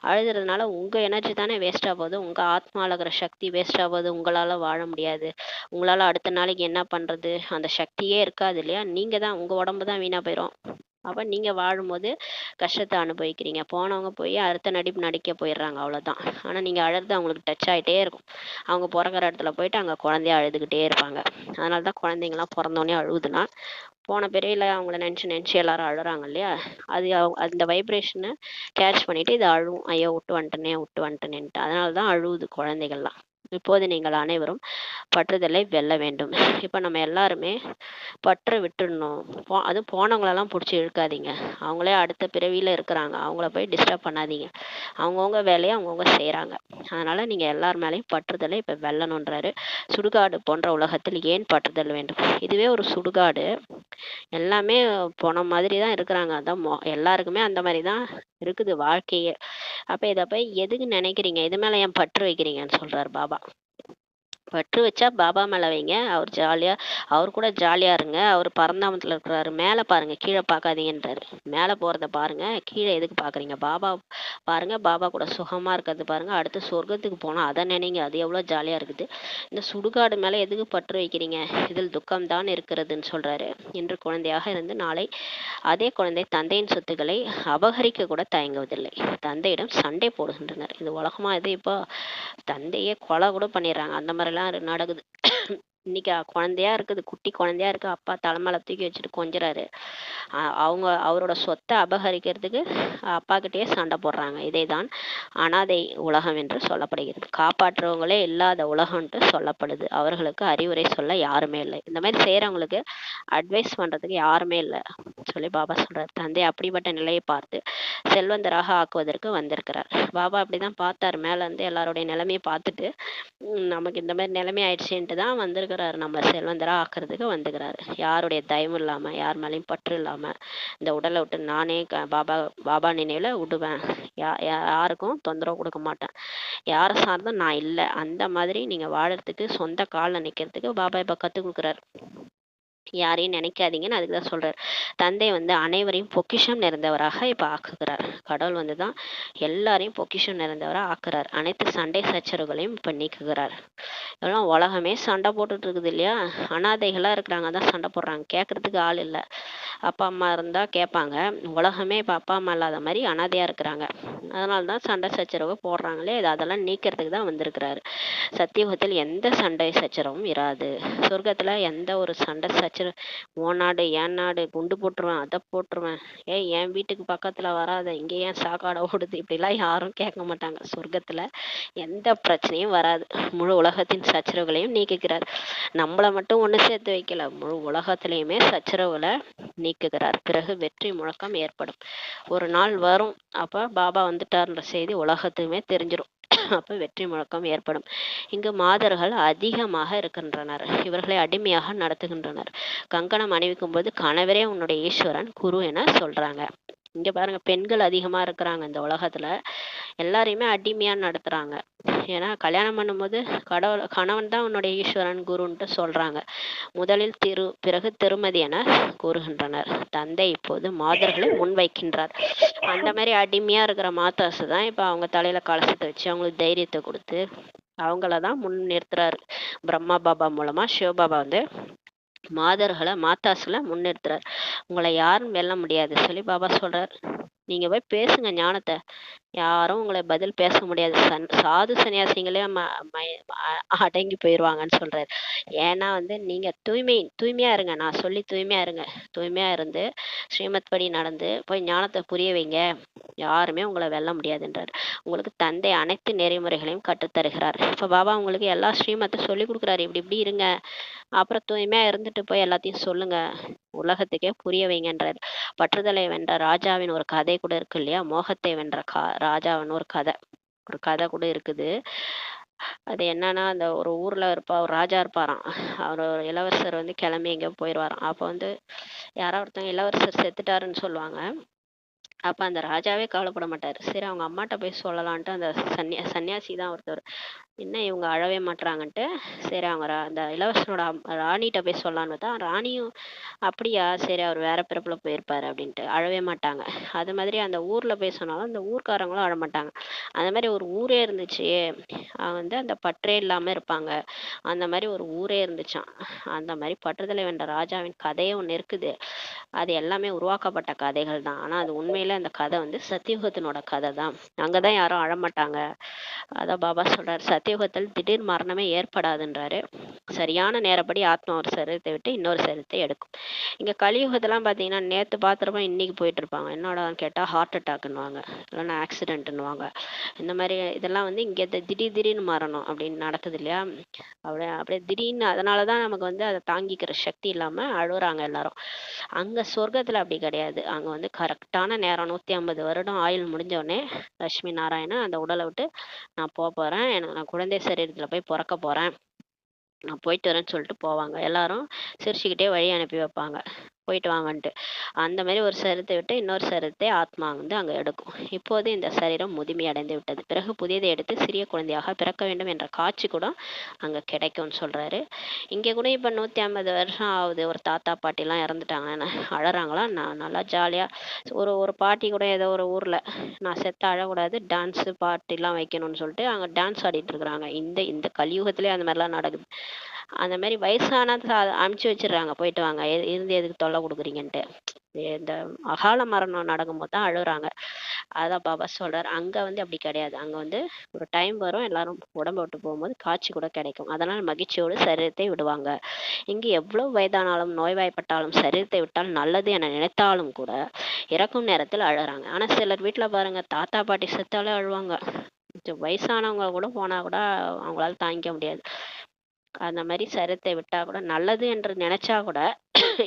அழுதுறதுனால உங்கள் எனர்ஜி தானே வேஸ்ட்டாக போகுது, உங்கள் ஆத்மாவில் இருக்கிற சக்தி வேஸ்ட்டாக போகுது, உங்களால் வாழ முடியாது, உங்களால் அடுத்த நாளைக்கு என்ன பண்ணுறது, அந்த சக்தியே இருக்காது இல்லையா. நீங்கள் தான், உங்கள் உடம்பு தான் வீணாக போயிடும். அப்போ நீங்கள் வாழும்போது கஷ்டத்தை அனுபவிக்கிறீங்க. போனவங்க போய் அடுத்த நடிப்பு நடிக்க போயிடுறாங்க, அவ்வளோதான். ஆனால் நீங்கள் அழுறது அவங்களுக்கு டச் ஆகிட்டே இருக்கும். அவங்க பிறக்கிற இடத்துல போயிட்டு அங்கே குழந்தைய அழுதுகிட்டே இருப்பாங்க. அதனால தான் குழந்தைங்களாம் பிறந்தோடனே அழுகுதுன்னா, போன பிறவியில் அவங்கள நினச்சி எல்லாரும் அழுறாங்க இல்லையா. அது அந்த வைப்ரேஷனை கேட்ச் பண்ணிவிட்டு இது அழுவும், ஐயோ விட்டு வந்துட்டேனேன்ட்டு. அதனால தான் அழுவுது குழந்தைகள்லாம். இப்போது நீங்கள் அனைவரும் பற்றுதலை வெல்ல வேண்டும். இப்போ நம்ம எல்லாருமே பற்ற விட்டுடணும். அதுவும் போனவங்களெல்லாம் பிடிச்சி இழுக்காதீங்க. அவங்களே அடுத்த பிறவியில் இருக்கிறாங்க, அவங்கள போய் டிஸ்டர்ப் பண்ணாதீங்க. அவங்கவுங்க வேலையை அவங்கவுங்க செய்கிறாங்க. அதனால் நீங்கள் எல்லார் மேலேயும் பற்றுதலை இப்போ வெல்லணுன்றாரு. சுடுகாடு போன்ற உலகத்தில் ஏன் பற்றுதல் வேண்டும்? இதுவே ஒரு சுடுகாடு, எல்லாமே போன மாதிரி தான் இருக்கிறாங்க. அதான் எல்லாருக்குமே அந்த மாதிரி தான் இருக்குது வாழ்க்கையே. அப்போ இதை போய் எதுக்கு நினைக்கிறீங்க, இது மேலே ஏன் பற்று வைக்கிறீங்கன்னு சொல்கிறார் பாபா. பற்று வச்சா பாபா மேலே வைங்க, அவர் ஜாலியாக, அவர் கூட ஜாலியாக இருங்க. அவர் பரந்தாமத்தில் இருக்கிறாரு, மேலே பாருங்கள், கீழே பார்க்காதீங்கன்றாரு. மேலே போகிறத பாருங்கள், கீழே எதுக்கு பார்க்குறீங்க? பாபா பாருங்கள், பாபா கூட சுகமாக இருக்கிறது பாருங்கள். அடுத்து சொர்க்கத்துக்கு போனால் அதை நினைங்க, அது எவ்வளோ ஜாலியாக இருக்குது. இந்த சுடுகாடு மேலே எதுக்கு பற்று வைக்கிறீங்க? இதில் துக்கம்தான் இருக்கிறதுன்னு சொல்கிறாரு. இன்று குழந்தையாக இருந்து நாளை அதே குழந்தை தந்தையின் சொத்துக்களை அபகரிக்க கூட தயங்குவதில்லை, தந்தையிடம் சண்டை போடுகின்றனர். இது உலகமாக இது இப்போ தந்தையே கொலை கூட பண்ணிடுறாங்க, அந்த மாதிரிலாம் நடக்குது. இன்னைக்கு குழந்தையா இருக்குது, குட்டி குழந்தையா இருக்கு, அப்பா தலைமையில தூக்கி வச்சுட்டு கொஞ்சுறாரு. அவங்க அவரோட சொத்தை அபகரிக்கிறதுக்கு அப்பா கிட்டயே சண்டை போடுறாங்க. இதைதான் அனாதை உலகம் என்று சொல்லப்படுகிறது. காப்பாற்றுறவங்களே இல்லாத உலகம்ன்ட்டு சொல்லப்படுது. அவர்களுக்கு அறிவுரை சொல்ல யாருமே இல்லை. இந்த மாதிரி செய்யறவங்களுக்கு அட்வைஸ் பண்றதுக்கு யாருமே இல்லை சொல்லி பாபா சொல்றாரு. தந்தை அப்படிப்பட்ட நிலையை பார்த்து செல்வந்தராக ஆக்குவதற்கு வந்திருக்கிறார். பாபா அப்படிதான் பார்த்தாரு, மேல இருந்து எல்லாருடைய நிலைமையை பார்த்துட்டு நமக்கு இந்த மாதிரி நிலைமை ஆயிடுச்சுன்ட்டு தான் வந்திருக்கிறாரு. நம்ம செல்வந்தரா ஆக்குறதுக்கு வந்துக்கிறாரு. யாருடைய தயவும் இல்லாம, யார் மேலேயும் பற்று இல்லாம, இந்த உடலை விட்டு நானே பாபா பாபா நினைவுல விடுவேன், யாருக்கும் தொந்தரவு கொடுக்க மாட்டேன், யாரை சார்ந்தும் நான் இல்லை, அந்த மாதிரி நீங்க வாழறதுக்கு, சொந்த காலில் நிக்கிறதுக்கு பாபா இப்ப கத்து கொடுக்குறாரு. யாரையும் நினைக்காதீங்கன்னு அதுக்கு தான் சொல்றாரு. தந்தை வந்து அனைவரையும் பொக்கிஷம் நிறைந்தவராக இப்ப ஆக்குகிறார். கடவுள் வந்துதான் எல்லாரையும் பொக்கிஷம் நிறைந்தவரா ஆக்குறார். அனைத்து சண்டை சச்சரவுகளையும் இப்ப நீக்குகிறார். இதெல்லாம் உலகமே சண்டை போட்டுட்டு இருக்குது இல்லையா? அனாதைகளா இருக்கிறாங்க, தான் சண்டை போடுறாங்க, கேட்கறதுக்கு ஆள் இல்லை. அப்பா அம்மா இருந்தா கேட்பாங்க, உலகமே இப்ப அப்பா அம்மா இல்லாத மாதிரி அனாதையா இருக்கிறாங்க. அதனாலதான் சண்டை சச்சரவு போடுறாங்களே. அதெல்லாம் நீக்கிறதுக்கு தான் வந்திருக்கிறாரு. சத்தியுகத்தில் எந்த சண்டை சச்சரவும் இராது. சொர்க்கத்துல எந்த ஒரு சண்டை சச்சரவு, உன் நாடு என் நாடு, குண்டு போட்டுருவேன், அதை போட்டுருவேன், என் வீட்டுக்கு பக்கத்துல வராத, இங்க ஏன் சாக்காடை ஓடுது, இப்படிலாம் யாரும் கேட்க மாட்டாங்க. சொர்க்கத்துல எந்த பிரச்சனையும் வராது. முழு உலகத்தின் சச்சரவுகளையும் நீக்குகிறார். நம்மளை மட்டும் ஒண்ணு சேர்த்து வைக்கல, முழு உலகத்திலையுமே சச்சரவுகளை நீக்குகிறார். பிறகு வெற்றி முழக்கம் ஏற்படும். ஒரு நாள் வரும், அப்ப பாபா வந்துட்டார்ன்ற செய்தி உலகத்துக்குமே தெரிஞ்சிடும். அப்ப வெற்றி முழக்கம் ஏற்படும். இங்கு மாதர்கள் அதிகமாக இருக்கின்றனர். இவர்களை அடிமையாக நடத்துகின்றனர். கங்கணம் அணிவிக்கும் போது கணவரே உன்னுடைய ஈஸ்வரன் குரு என சொல்றாங்க. இங்க பாருங்க, பெண்கள் அதிகமா இருக்கிறாங்க இந்த உலகத்துல. எல்லாரையுமே அடிமையா நடத்துறாங்க. ஏன்னா கல்யாணம் பண்ணும்போது கணவன் தான் உன்னுடைய ஈஸ்வரன் குருன்ட்டு சொல்றாங்க. முதலில் பிறகு திருமதி என கூறுகின்றனர். தந்தை இப்போது மாதர்களை முன்வைக்கின்றார். அந்த மாதிரி அடிமையா இருக்கிற மாதாசு தான் இப்ப அவங்க தலையில கலசத்தை வச்சு அவங்களுக்கு தைரியத்தை கொடுத்து அவங்களதான் முன் நிறுத்துறாரு. பிரம்மா பாபா மூலமா சிவபாபா வந்து மாதர்களை மாதாசுல முன்னிறுத்துறார். உங்களை யாரும் வெல்ல முடியாது சொல்லி பாபா சொல்றார். நீங்க போய் பேசுங்க ஞானத்தை, யாரும் உங்களை பதில் பேச முடியாது. சாது சன்னியாசிங்களே அடங்கி போயிடுவாங்கன்னு சொல்றாரு. ஏன்னா வந்து நீங்க தூய்மையா இருங்க, நான் சொல்லி தூய்மையா இருங்க. தூய்மையா இருந்து ஸ்ரீமத் படி நடந்து போய் ஞானத்தை புரிய வைங்க, யாருமே உங்களை வெல்ல முடியாதுன்றார். உங்களுக்கு தந்தை அனைத்து நெறிமுறைகளையும் கற்றுத்தருகிறார். இப்ப பாபா உங்களுக்கு எல்லா ஸ்ரீமத்தை சொல்லி கொடுக்குறாரு. இப்படி இப்படி இருங்க, அப்புறம் தூய்மையா இருந்துட்டு போய் எல்லாத்தையும் சொல்லுங்க, உலகத்துக்கே புரிய வைங்கன்றார். பற்றுதலை வென்ற ராஜாவின் ஒரு கதை கூட இருக்கு இல்லையா? மோகத்தை வென்ற ராஜாவின் ஒரு கதை கூட இருக்குது. அது என்னன்னா, அந்த ஒரு ஊர்ல ஒரு ராஜா இருப்பாராம். அவர் ஒரு இளவரசர் வந்து கிளம்பி எங்க போயிடுவாராம். அப்ப வந்து யாரோ ஒருத்தவங்க இளவரசர் செத்துட்டாருன்னு சொல்லுவாங்க. அப்ப அந்த ராஜாவே கவலைப்பட மாட்டாரு. சரி அவங்க அம்மாட்ட போய் சொல்லலான்ட்டு அந்த சன்னியாசி தான் ஒருத்தர், என்ன இவங்க அழவே மாட்றாங்கன்ட்டு சரி அவங்க அந்த இளவரசனோட ராணிகிட்ட போய் சொல்லலான்னு பார்த்தா, ராணியும் அப்படியா, சரி அவர் வேற பிறப்புல போயிருப்பாரு அப்படின்ட்டு அழவே மாட்டாங்க. அது மாதிரி அந்த ஊர்ல போய் சொன்னாலும் அந்த ஊர்க்காரங்களும் அழ மாட்டாங்க. அந்த மாதிரி ஒரு ஊரே இருந்துச்சு, வந்து அந்த பற்றே இல்லாம இருப்பாங்க, அந்த மாதிரி ஒரு ஊரே இருந்துச்சான். அந்த மாதிரி பற்றுதலை வென்ற ராஜாவின் கதையே ஒண்ணு இருக்குது. அது எல்லாமே உருவாக்கப்பட்ட கதைகள் தான். ஆனா அது உண்மையில அந்த கதை வந்து சத்தியுகத்தினோட கதை தான். அங்கதான் யாரும் அழமாட்டாங்க. அதான் பாபா சொல்றாரு, சத்தியுகத்தில் திடீர் மரணமே ஏற்படாதுன்றாரு. சரியான நேரப்படி ஆத்மா ஒரு சரீரத்தை விட்டு இன்னொரு சரீரத்தை எடுக்கும். இங்க கலியுகத்தெல்லாம் பாத்தீங்கன்னா நேத்து பாத்திரமா இன்னைக்கு போயிட்டு இருப்பாங்க. என்னோட கேட்டா ஹார்ட் அட்டாக்னுவாங்க, இல்லைன்னா ஆக்சிடென்ட்னுவாங்க. இந்த மாதிரி இதெல்லாம் வந்து இங்க திடீர்னு மரணம் அப்படின்னு நடக்குது இல்லையா? அப்படியே திடீர்னு. அதனாலதான் நமக்கு வந்து அதை தாங்கிக்கிற சக்தி இல்லாம அழுகுறாங்க எல்லாரும். அங்க சொர்க்கத்துல அப்படி கிடையாது. அங்க வந்து கரெக்டான நேரம், 150 வருடம் ஆயுள் முடிஞ்ச உடனே லட்சுமி நாராயணன் அந்த உடலை விட்டு நான் போறேன், நான் குழந்தை சரீரத்துல போய் பிறக்க போறேன், நான் போயிட்டு வரேன்னு சொல்லிட்டு போவாங்க. எல்லாரும் சிரிச்சுக்கிட்டே வழி அனுப்பி வைப்பாங்க, போயிட்டு வாங்கன்ட்டு. அந்த மாதிரி ஒரு சரீரத்தை விட்டு இன்னொரு சரீரத்தை ஆத்மா வந்து அங்க எடுக்கும். இப்போது இந்த சரீரம் முதுமை அடைந்து விட்டது, பிறகு புதியதை எடுத்து சிறிய குழந்தையாக பிறக்க வேண்டும் என்ற காட்சி கூட அங்க கிடைக்கும்னு சொல்றாரு. இங்க கூட இப்ப 150 வருஷம் ஆகுது, ஒரு தாத்தா பாட்டி எல்லாம் இறந்துட்டாங்க, அழறாங்களா? நான் நல்லா ஜாலியா ஒரு பாட்டி கூட ஏதோ ஒரு ஊர்ல, நான் செத்த அழக்கூடாது, டான்ஸ் பாட்டு எல்லாம் வைக்கணும்னு சொல்லிட்டு அங்க டான்ஸ் ஆடிட்டு இருக்கிறாங்க. இந்த கலியுகத்திலே அந்த மாதிரிலாம் நடக்குது. அந்த மாதிரி வயசான அனுப்பிச்சு வச்சிடுறாங்க, போயிட்டு வாங்க, இருந்து எதுக்கு தொல்லை கொடுக்குறீங்கன்ட்டு. இந்த அகால மரணம் நடக்கும்போது தான் அழுகுறாங்க. அதான் பாபா சொல்றாரு. அங்க வந்து அப்படி கிடையாது. அங்க வந்து ஒரு டைம் வரும், எல்லாரும் உடம்ப விட்டு போகும்போது காட்சி கூட கிடைக்கும். அதனால் மகிழ்ச்சியோடு சரீரத்தை விடுவாங்க. இங்கு எவ்வளவு வயதானாலும் நோய்வாய்ப்பட்டாலும் சரீரத்தை விட்டால் நல்லது என நினைத்தாலும் கூட இறக்கும் நேரத்தில் அழறாங்க. ஆனா சிலர் வீட்டுல பாருங்க, தாத்தா பாட்டி செத்தாலே அழுவாங்க. கொஞ்சம் வயசானவங்க கூட போனா கூட அவங்களால தாங்கிக்க முடியாது. அந்த மாதிரி சரீரத்தை விட்டா கூட நல்லது என்று நினைச்சா கூட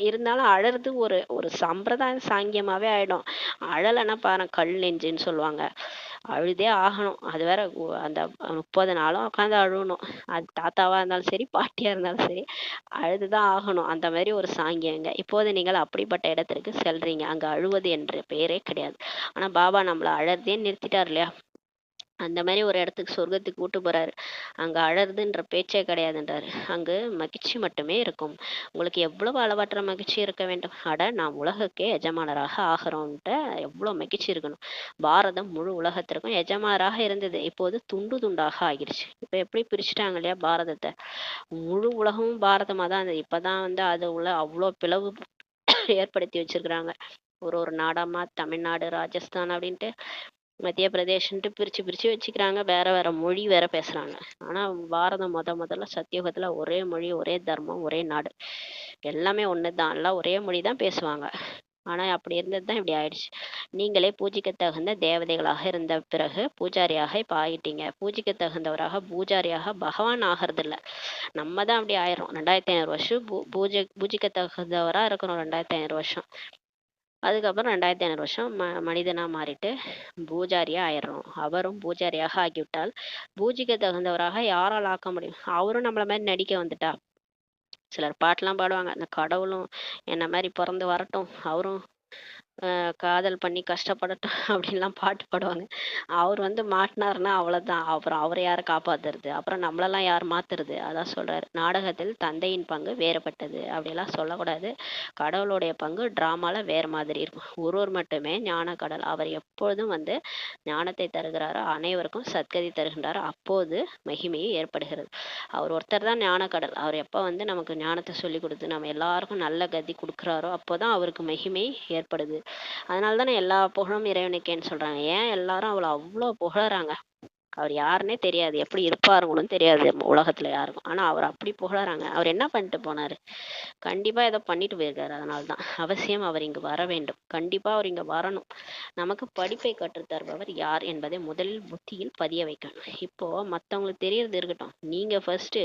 இருந்தாலும் அழறது ஒரு ஒரு சம்பிரதாய சாங்கியமாவே ஆயிடும். அழலைன்னா பாரு கல் நெஞ்சுன்னு சொல்லுவாங்க. அழுதே ஆகணும். அது வேற அந்த 30 நாளும் உட்காந்து அழுகணும். அது தாத்தாவா இருந்தாலும் சரி, பாட்டியா இருந்தாலும் சரி, அழுதுதான் ஆகணும். அந்த மாதிரி ஒரு சாங்கியங்க. இப்போது நீங்கள் அப்படிப்பட்ட இடத்திற்கு செல்றீங்க. அங்க அழுவது என்ற பெயரே கிடையாது. ஆனா பாபா நம்மள அழறதே நிறுத்திட்டார் இல்லையா? அந்த மாதிரி ஒரு இடத்துக்கு, சொர்க்கத்துக்கு கூட்டு போறாரு. அங்க அழறதுன்ற பேச்சே கிடையாதுன்றாரு. அங்கு மகிழ்ச்சி மட்டுமே இருக்கும். உங்களுக்கு எவ்வளவு அளவற்ற மகிழ்ச்சி இருக்க வேண்டும். அட நாம் உலகுக்கே எஜமானராக ஆகிறோம்ட்டு எவ்வளவு மகிழ்ச்சி இருக்கணும். பாரதம் முழு உலகத்திற்கும் எஜமானராக இருந்தது. இப்போது துண்டு துண்டாக ஆகிடுச்சு. இப்ப எப்படி பிரிச்சுட்டாங்க இல்லையா பாரதத்தை? முழு உலகமும் பாரதமா தான் இருந்தது. இப்பதான் வந்து அது உள்ள அவ்வளோ பிளவு ஏற்படுத்தி வச்சிருக்கிறாங்க. ஒரு ஒரு நாடாமா, தமிழ்நாடு, ராஜஸ்தான் அப்படின்ட்டு, மத்திய பிரதேஷ்ன்ட்டு பிரிச்சு பிரிச்சு வச்சுக்கிறாங்க. வேற வேற மொழி வேற பேசுறாங்க. ஆனா பாரதம் முதல்ல சத்தியுகத்துல ஒரே மொழி, ஒரே தர்மம், ஒரே நாடு, எல்லாமே ஒண்ணுதான். எல்லாம் ஒரே மொழி தான் பேசுவாங்க. ஆனா அப்படி இருந்தது தான் இப்படி ஆயிடுச்சு. நீங்களே பூஜிக்க தகுந்த தேவதைகளாக இருந்த பிறகு பூஜாரியாக இப்ப ஆயிட்டீங்க. பூஜிக்க தகுந்தவராக பூஜாரியாக பகவான் ஆகிறது இல்ல, நம்ம தான் அப்படி ஆயிரும். 2500 வருஷம் பூஜிக்க தகுந்தவரா இருக்கணும். 2500 வருஷம். அதுக்கப்புறம் 2500 வருஷம் மனிதனா மாறிட்டு பூஜாரியா ஆயிடுறோம். அவரும் பூஜாரியாக ஆகிவிட்டால் பூஜைக்கு தகுந்தவராக யாரால் ஆக்க முடியும்? அவரும் நம்மள மாதிரி நடிக்க வந்துட்டா. சிலர் பாட்டெல்லாம் பாடுவாங்க, அந்த கடவுளும் என்ன மாதிரி பிறந்து வரட்டும், அவரும் காதல் பண்ணி கஷ்டப்படட்டும் அப்படின்லாம் பாட்டு பாடுவாங்க. அவர் வந்து மாட்டினாருன்னா அவ்வளவுதான். அப்புறம் அவரை யாரை காப்பாத்துறது? அப்புறம் நம்மளெல்லாம் யார் மாத்துறது? அதான் சொல்றாரு, நாடகத்தில் தந்தையின் பங்கு வேறுபட்டது அப்படியெல்லாம் சொல்லக்கூடாது. கடவுளுடைய பங்கு டிராமால வேற மாதிரி இருக்கும். ஒருவர் மட்டுமே ஞான கடல். அவர் எப்பொழுதும் வந்து ஞானத்தை தருகிறாரோ அனைவருக்கும் சத்கதி தருகின்றாரோ அப்போது மகிமையை ஏற்படுகிறது. அவர் ஒருத்தர் தான் ஞான கடல். அவர் எப்ப வந்து நமக்கு ஞானத்தை சொல்லி கொடுத்து நம்ம எல்லாருக்கும் நல்ல கதி கொடுக்குறாரோ அப்போதான் அவருக்கு மகிமை ஏற்படுது. அதனால தானே எல்லா புகழும் இறைவனுக்கேன்னு சொல்றாங்க. ஏன் எல்லாரும் அவளை அவ்வளோ புகழறாங்க? அவர் யாருன்னே தெரியாது, எப்படி இருப்பாருங்களும் தெரியாது உலகத்துல யாருக்கும். ஆனா அவர் அப்படி புகழறாங்க. அவர் என்ன பண்ணிட்டு போனாரு? கண்டிப்பா ஏதோ பண்ணிட்டு போயிருக்காரு. அதனாலதான் அவசியம் அவர் இங்கு வர வேண்டும். கண்டிப்பா அவர் இங்க வரணும். நமக்கு படிப்பை கற்றுத் தருபவர் யார் என்பதை முதலில் புத்தியில் பதிய வைக்கணும். இப்போ மத்தவங்களுக்கு தெரியறது இருக்கட்டும், நீங்க ஃபர்ஸ்ட்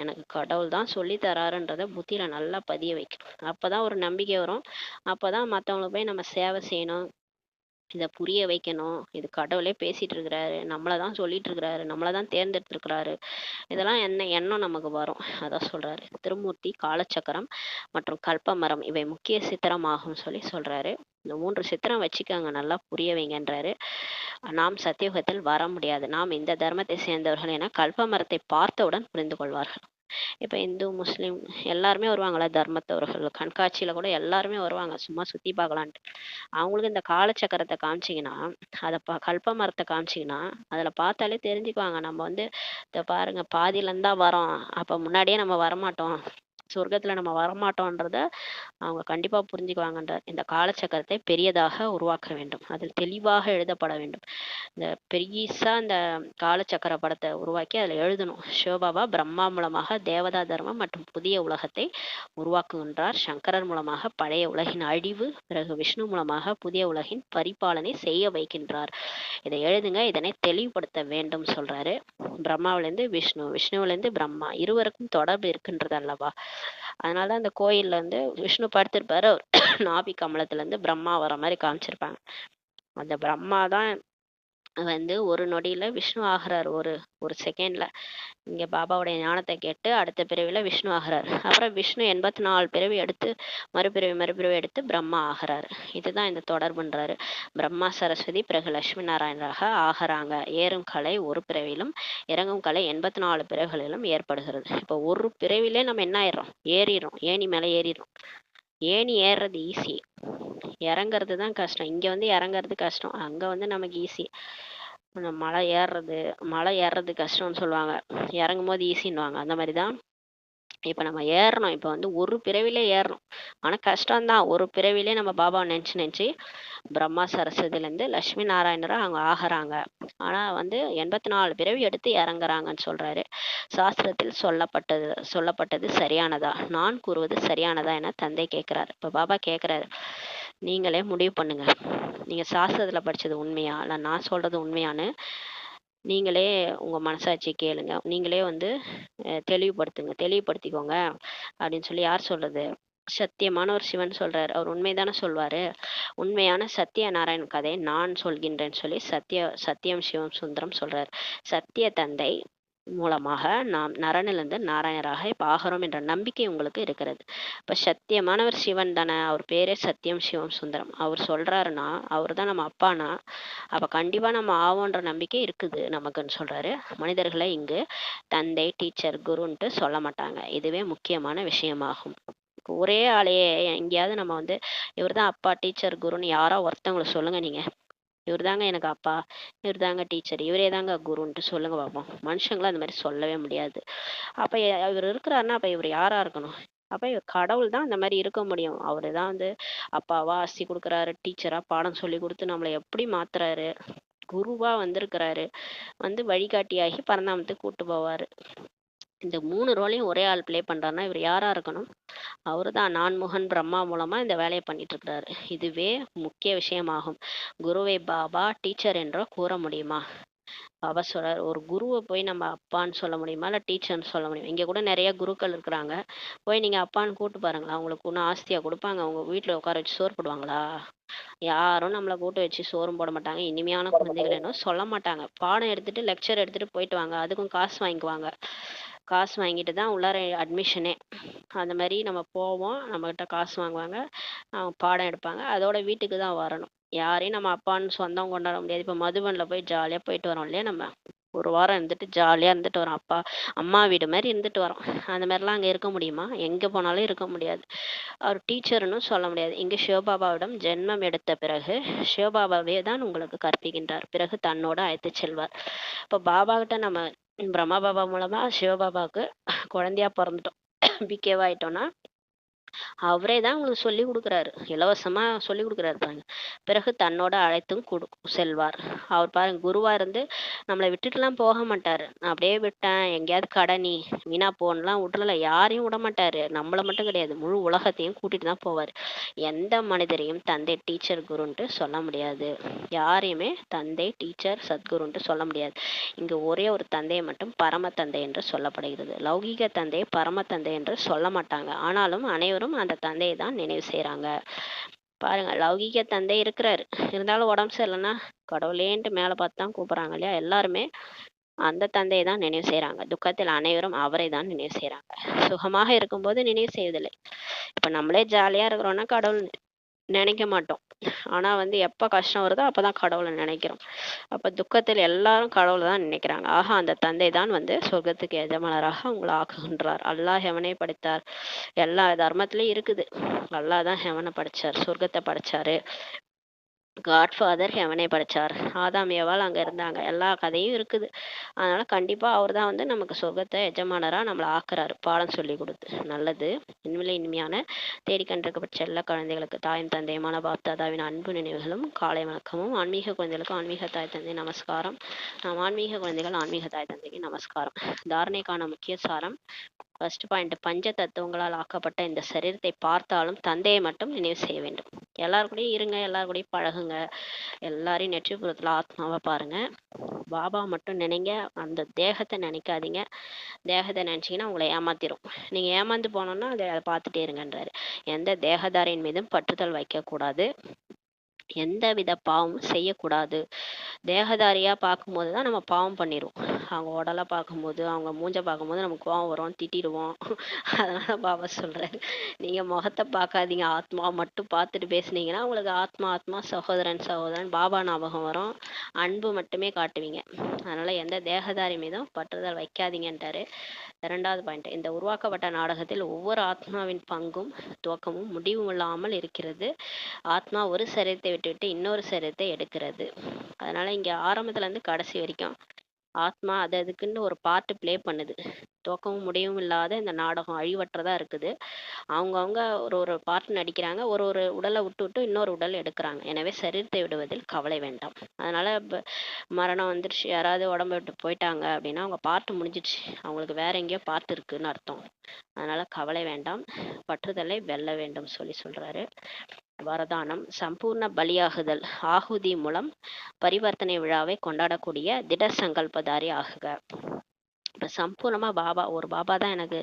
எனக்கு கடவுள் தான் சொல்லி தராருன்றத புத்தியில நல்லா பதிய வைக்கணும். அப்பதான் ஒரு நம்பிக்கை வரும். அப்பதான் மத்தவங்களுக்கு போய் நம்ம சேவை செய்யணும், இதை புரிய வைக்கணும். இது கடவுளே பேசிட்டு இருக்கிறாரு, நம்மளதான் சொல்லிட்டு இருக்கிறாரு, நம்மளதான் தேர்ந்தெடுத்திருக்கிறாரு, இதெல்லாம் என்ன எண்ணம் நமக்கு வரும். அதான் சொல்றாரு, திருமூர்த்தி, காலச்சக்கரம் மற்றும் கல்பமரம் இவை முக்கிய சித்திரமாகும் சொல்லி சொல்றாரு. இந்த 3 சித்திரம் வச்சுக்கோங்க, நல்லா புரிய வைங்கன்றாரு. நாம் சத்தியுகத்தில் வர முடியாது, நாம் இந்த தர்மத்தை சேர்ந்தவர்கள் என கல்பமரத்தை பார்த்தவுடன் புரிந்து கொள்வார்கள். இப்ப இந்து, முஸ்லிம் எல்லாருமே வருவாங்களா தர்மத்தவர்கள்? கண்காட்சியில கூட எல்லாருமே வருவாங்க சும்மா சுத்தி பார்க்கலான்ட்டு. அவங்களுக்கு இந்த காலச்சக்கரத்தை காமிச்சீங்கன்னா, அதை கல்ப மரத்தை காமிச்சீங்கன்னா, அதுல பார்த்தாலே தெரிஞ்சுக்குவாங்க நம்ம வந்து இத பாருங்க பாதியில இருந்தா வரோம், அப்ப முன்னாடியே நம்ம வரமாட்டோம், சொர்க்கத்துல நம்ம வரமாட்டோன்றத அவங்க கண்டிப்பா புரிஞ்சுக்குவாங்கன்றார். இந்த காலச்சக்கரத்தை பெரியதாக உருவாக்க வேண்டும், அதில் தெளிவாக எழுதப்பட வேண்டும். இந்த பெரியசா இந்த காலச்சக்கர படத்தை உருவாக்கி அதுல எழுதணும், சிவபாபா பிரம்மா மூலமாக தேவதா தர்மம் மற்றும் புதிய உலகத்தை உருவாக்குகின்றார், சங்கரர் மூலமாக பழைய உலகின் அழிவு, பிறகு விஷ்ணு மூலமாக புதிய உலகின் பரிபாலனை செய்ய வைக்கின்றார். இதை எழுதுங்க, இதனை தெளிவுபடுத்த வேண்டும் சொல்றாரு. பிரம்மாவிலிருந்து விஷ்ணு, விஷ்ணுவிலிருந்து பிரம்மா, இருவருக்கும் தொடர்பு இருக்கின்றது அல்லவா? அதனாலதான் அந்த கோயில்ல வந்து விஷ்ணு படுத்திருப்பாரு, அவர் நாபி கமலத்துல இருந்து பிரம்மா வர மாதிரி காமிச்சிருப்பாங்க. அந்த பிரம்மா தான் வந்து ஒரு நொடியில விஷ்ணு ஆகிறார், ஒரு ஒரு செகண்ட்ல. இங்க பாபாவுடைய ஞானத்தை கேட்டு அடுத்த பிறவில விஷ்ணு ஆகிறார். அப்புறம் விஷ்ணு 84 பிறவி எடுத்து மறுபிறவி எடுத்து பிரம்மா ஆகிறாரு. இதுதான் இந்த தொடர்புன்றாரு. பிரம்மா சரஸ்வதி பிறகு லட்சுமி நாராயணராக ஆகிறாங்க. ஏறும் கலை ஒரு பிறவிலும் இறங்கும் கலை 84 பிறவிகளிலும் ஏற்படுகிறது. இப்போ ஒரு பிறவிலே நம்ம என்ன ஆயிடுறோம்? ஏறிடுறோம், ஏணி மேல ஏறிடுறோம். ஏணி ஏறுறது ஈஸி, இறங்குறது தான் கஷ்டம். இங்க வந்து இறங்குறது கஷ்டம், அங்க வந்து நமக்கு ஈஸி. மலை ஏறுறது கஷ்டம்னு சொல்லுவாங்க, இறங்கும் போது ஈஸின்னுவாங்க. அந்த மாதிரிதான் இப்போ நம்ம ஏறணும். இப்போ வந்து ஒரு பிறவிலே ஏறணும். ஆனா கஷ்டம்தான். ஒரு பிறவிலே நம்ம பாபாவை நினச்சு நினச்சு பிரம்மா சரஸ்வதியிலேருந்து லட்சுமி நாராயணரா அவங்க ஆகுறாங்க. ஆனா வந்து 84 பிறவி எடுத்து இறங்குறாங்கன்னு சொல்றாரு. சாஸ்திரத்தில் சொல்லப்பட்டது சரியானதா? நான் கூறுவது சரியானதா என தந்தை கேட்கிறார். இப்போ பாபா கேட்குறாரு, நீங்களே முடிவு பண்ணுங்க. நீங்க சாஸ்திரத்துல படிச்சது உண்மையா இல்லை நான் சொல்றது உண்மையான்னு நீங்களே உங்க மனசாட்சி கேளுங்க. நீங்களே வந்து தெளிவுபடுத்திக்கோங்க அப்படின்னு சொல்லி யார் சொல்றது? சத்தியமான ஒரு சிவன் சொல்றாரு. அவர் உண்மைதானே சொல்வாரு. உண்மையான சத்தியநாராயண் கதை நான் சொல்கின்றேன்னு சொல்லி சத்தியம் சிவம் சுந்தரம் சொல்றாரு. சத்திய தந்தை மூலமாக நாம் நரனிலிருந்து நாராயணராக இப்ப ஆகிறோம் என்ற நம்பிக்கை உங்களுக்கு இருக்கிறது. இப்ப சத்தியமானவர் சிவன் தானே. அவர் பேரே சத்தியம் சிவம் சுந்தரம். அவர் சொல்றாருன்னா அவர் தான் நம்ம அப்பானா அப்ப கண்டிப்பா நம்ம ஆவோன்ற நம்பிக்கை இருக்குது நமக்குன்னு சொல்றாரு. மனிதர்களை இங்கு தந்தை டீச்சர் குருன்ட்டு சொல்ல மாட்டாங்க. இதுவே முக்கியமான விஷயமாகும். ஒரே ஆளையே எங்கேயாவது நம்ம வந்து இவர் தான் அப்பா டீச்சர் குருன்னு யாரோ ஒருத்தவங்களை சொல்லுங்க நீங்க. இவர் தாங்க எனக்கு அப்பா, இவர் தாங்க டீச்சர், இவரே தாங்க குருன்ட்டு சொல்லுங்க பார்ப்போம். மனுஷங்களும் அந்த மாதிரி சொல்லவே முடியாது. அப்ப இவர் இருக்கிறாருன்னா அப்ப இவர் யாரா இருக்கணும்? அப்ப இவர் கடவுள் தான் அந்த மாதிரி இருக்க முடியும். அவரு தான் வந்து அப்பாவா ஆசி கொடுக்குறாரு, டீச்சரா பாடம் சொல்லி கொடுத்து நம்மளை எப்படி மாத்துறாரு, குருவா வந்திருக்கிறாரு, வந்து வழிகாட்டியாகி பரந்தாமத்துக்கு கூட்டு போவாரு. இந்த 3 ரோலையும் ஒரே ஆள் ப்ளே பண்றாருன்னா இவர் யாரா இருக்கணும்? அவரு தான் நான்முகன் பிரம்மா மூலமா இந்த வேலையை பண்ணிட்டு இருக்கிறாரு. இதுவே முக்கிய விஷயமாகும். குருவை பாபா டீச்சர் என்றோ கூற முடியுமா? பாபா சொல்றாரு, ஒரு குருவை போய் நம்ம அப்பான்னு சொல்ல முடியுமா இல்லை டீச்சர்னு சொல்ல முடியுமா? இங்க கூட நிறைய குருக்கள் இருக்கிறாங்க. போய் நீங்க அப்பான்னு கூட்டு பாருங்களா, அவங்களுக்கு ஒன்றும் ஆஸ்தியா கொடுப்பாங்க? அவங்க வீட்டுல உட்கார வச்சு சோறு போடுவாங்களா? யாரும் நம்மளை கூட்டு வச்சு சோறும் போட மாட்டாங்க. இனிமையான குழந்தைகள் என்ன சொல்ல மாட்டாங்க. பாடம் எடுத்துட்டு லெக்சர் எடுத்துட்டு போயிட்டு வாங்க, அதுக்கும் காசு வாங்கிக்குவாங்க. காசு வாங்கிட்டு தான் உள்ளார அட்மிஷனே. அந்த மாதிரி நம்ம போவோம், நம்மகிட்ட காசு வாங்குவாங்க, பாடம் எடுப்பாங்க, அதோட வீட்டுக்கு தான் வரணும். யாரையும் நம்ம அப்பான்னு சொந்தம் கொண்டாட முடியாது. இப்போ மதுபனில் போய் ஜாலியாக போயிட்டு வரோம் இல்லையா, நம்ம ஒரு வாரம் இருந்துட்டு ஜாலியாக இருந்துட்டு வரோம். அப்பா அம்மா வீடு மாதிரி இருந்துட்டு வரோம். அந்த மாதிரிலாம் அங்கே இருக்க முடியுமா? எங்கே போனாலும் இருக்க முடியாது. அவர் டீச்சர்னு சொல்ல முடியாது. இங்கு சிவபாபாவிடம் ஜென்மம் எடுத்த பிறகு சிவபாபாவே தான் உங்களுக்கு கற்பிக்கின்றார். பிறகு தன்னோடு அழைத்து செல்வார். இப்போ பாபா கிட்ட நம்ம பிரம்மா பாபா மூலமா சிவபாபாவுக்கு குழந்தையா பிறந்துட்டோம், பிகேவாயிட்டோம்னா அவரே தான் உங்களுக்கு சொல்லி கொடுக்குறாரு. இலவசமா சொல்லி கொடுக்குறாரு பாருங்க. பிறகு தன்னோட அழைத்தும் செல்வார். அவர் பாருங்க, குருவா இருந்து நம்மளை விட்டுட்டுலாம் போக மாட்டாரு. நான் அப்படியே விட்டேன் எங்கேயாவது கடனி வீணா போன்லாம் விட்டுல, யாரையும் விட மாட்டாரு. நம்மளை மட்டும் கிடையாது, முழு உலகத்தையும் கூட்டிட்டு தான் போவார். எந்த மனிதரையும் தந்தை டீச்சர் குருன்ட்டு சொல்ல முடியாது. யாரையுமே தந்தை டீச்சர் சத்குருன்ட்டு சொல்ல முடியாது. இங்கு ஒரே ஒரு தந்தையை மட்டும் பரம தந்தை என்று சொல்லப்படுகிறது. லௌகீக தந்தையை பரம தந்தை என்று சொல்ல மாட்டாங்க. ஆனாலும் அனைவரும் அந்த தந்தையை தான் நினைவு செய்யறாங்க. பாருங்க, லௌகீக தந்தை இருக்கிறாரு, இருந்தாலும் உடம்பு சரியில்லைன்னா கடவுளேன்ட்டு மேலே பார்த்து தான் கூப்பிடுறாங்க இல்லையா? எல்லாருமே அந்த தந்தையை தான் நினைவு செய்யறாங்க. துக்கத்தில் அனைவரும் அவரை தான் நினைவு செய்யறாங்க. சுகமாக இருக்கும்போது நினைவு செய்வதில்லை. இப்ப நம்மளே ஜாலியா இருக்கிறோம்னா கடவுள் நினைக்க மாட்டோம். ஆனா வந்து எப்ப கஷ்டம் வருதோ அப்பதான் கடவுளை நினைக்கிறோம். அப்ப துக்கத்தில் எல்லாரும் கடவுளை தான் நினைக்கிறாங்க. ஆக அந்த தந்தை தான் வந்து சொர்க்கத்துக்கு எஜமானராக உங்களை ஆக்குகின்றார். அல்லாஹ் ஹெவனை படைத்தார். எல்லா தர்மத்திலயும் இருக்குது. அல்லாஹ் தான் ஹெவனை படைச்சார், சொர்க்கத்தை படைச்சாரு. காட்ஃபாதர் ஹெவனை படைச்சார். ஆதாம் ஏவாள் அங்க இருந்தாங்க. எல்லா கதையும் இருக்குது. அதனால கண்டிப்பா அவர் தான் வந்து நமக்கு சொர்க்கத்தை எஜமானரா நம்மளை ஆக்குறாரு, பாடம் சொல்லி கொடுத்து. நல்லது. இனிமையில இனிமையான தேடிக்கண்டிருக்கப்பட்ட செல்ல குழந்தைகளுக்கு தாயும் தந்தையுமான பாப்தாதாவின் அன்பு நினைவுகளும் காலை வணக்கமும். ஆன்மீக குழந்தைகளுக்கு ஆன்மீக தாய் தந்தை நமஸ்காரம். நாம் ஆன்மீக குழந்தைகள் ஆன்மீக தாய் தந்தைக்கு நமஸ்காரம். தாரணைக்கான முக்கிய சாரம். ஃபர்ஸ்ட் பாயிண்ட், பஞ்ச தத்துவங்களால் ஆக்கப்பட்ட இந்த சரீரத்தை பார்த்தாலும் தந்தையை மட்டும் நினைவு செய்ய வேண்டும். எல்லாரு கூடயும் இருங்க, எல்லாரு கூடயும் பழகுங்க, எல்லாரையும் நெற்றிபுரத்துல ஆத்மாவை பாருங்க. பாபா மட்டும் நினைங்க, அந்த தேகத்தை நினைக்காதீங்க. தேகத்தை நினைச்சீங்கன்னா உங்களை ஏமாத்திரும். நீங்க ஏமாந்து போனோம்னா அதை பார்த்துட்டே இருங்கன்றாரு. எந்த தேகதாரின் மீதும் பற்றுதல் வைக்கக்கூடாது, எந்த வித பாவமும் செய்யக்கூடாது. தேகதாரியா பார்க்கும்போது தான் நம்ம பாவம் பண்ணிடுவோம். அவங்க உடலை பார்க்கும்போது, அவங்க மூஞ்ச பார்க்கும்போது நமக்கு கோவம் வரும், திட்டிடுவோம். அதனால பாபா சொல்றாரு, நீங்க முகத்தை பார்க்காதீங்க, ஆத்மா மட்டும் பார்த்துட்டு பேசுனீங்கன்னா உங்களுக்கு ஆத்மா ஆத்மா சகோதரன் சகோதரன் பாபா ஞாபகம் வரும். அன்பு மட்டுமே காட்டுவீங்க. அதனால எந்த தேகதாரி மீதும் பற்றுதல் வைக்காதீங்கன்றாரு. இரண்டாவது பாயிண்ட், இந்த உருவாக்கப்பட்ட நாடகத்தில் ஒவ்வொரு ஆத்மாவின் பங்கும் துவக்கமும் முடிவும் இல்லாமல் இருக்கிறது. ஆத்மா ஒரு சரீரத்தை விட்டு இன்னொரு சரீரத்தை எடுக்கிறது. அதனால இங்க ஆரம்பத்துல இருந்து கடைசி வரைக்கும் ஆத்மா அது அதுக்குன்னு ஒரு பார்ட் ப்ளே பண்ணுது. துவக்கவும் முடிவும் இல்லாத இந்த நாடகம் அழிவற்றதா இருக்குது. அவங்கவங்க ஒரு ஒரு பார்ட் நடிக்கிறாங்க. ஒரு ஒரு உடலை விட்டு விட்டு இன்னொரு உடல் எடுக்கிறாங்க. எனவே சரீரத்தை விடுவதில் கவலை வேண்டாம். அதனால மரணம் வந்துருச்சு, யாராவது உடம்ப விட்டு போயிட்டாங்க அப்படின்னா அவங்க பார்ட் முடிஞ்சிடுச்சு. அவங்களுக்கு வேற எங்கேயோ பார்ட் இருக்குன்னு அர்த்தம். அதனால கவலை வேண்டாம், பற்றுதலை வெல்ல வேண்டும் சொல்றாரு. வரதானம் சம்பூர்ண பலியாகுதல். ஆகுதி மூலம் பரிவர்த்தனை விழாவை கொண்டாடக்கூடிய திட சங்கல்பதாரி ஆகுக. இப்ப சம்பூர்ணமா ஒரு பாபா தான் எனக்கு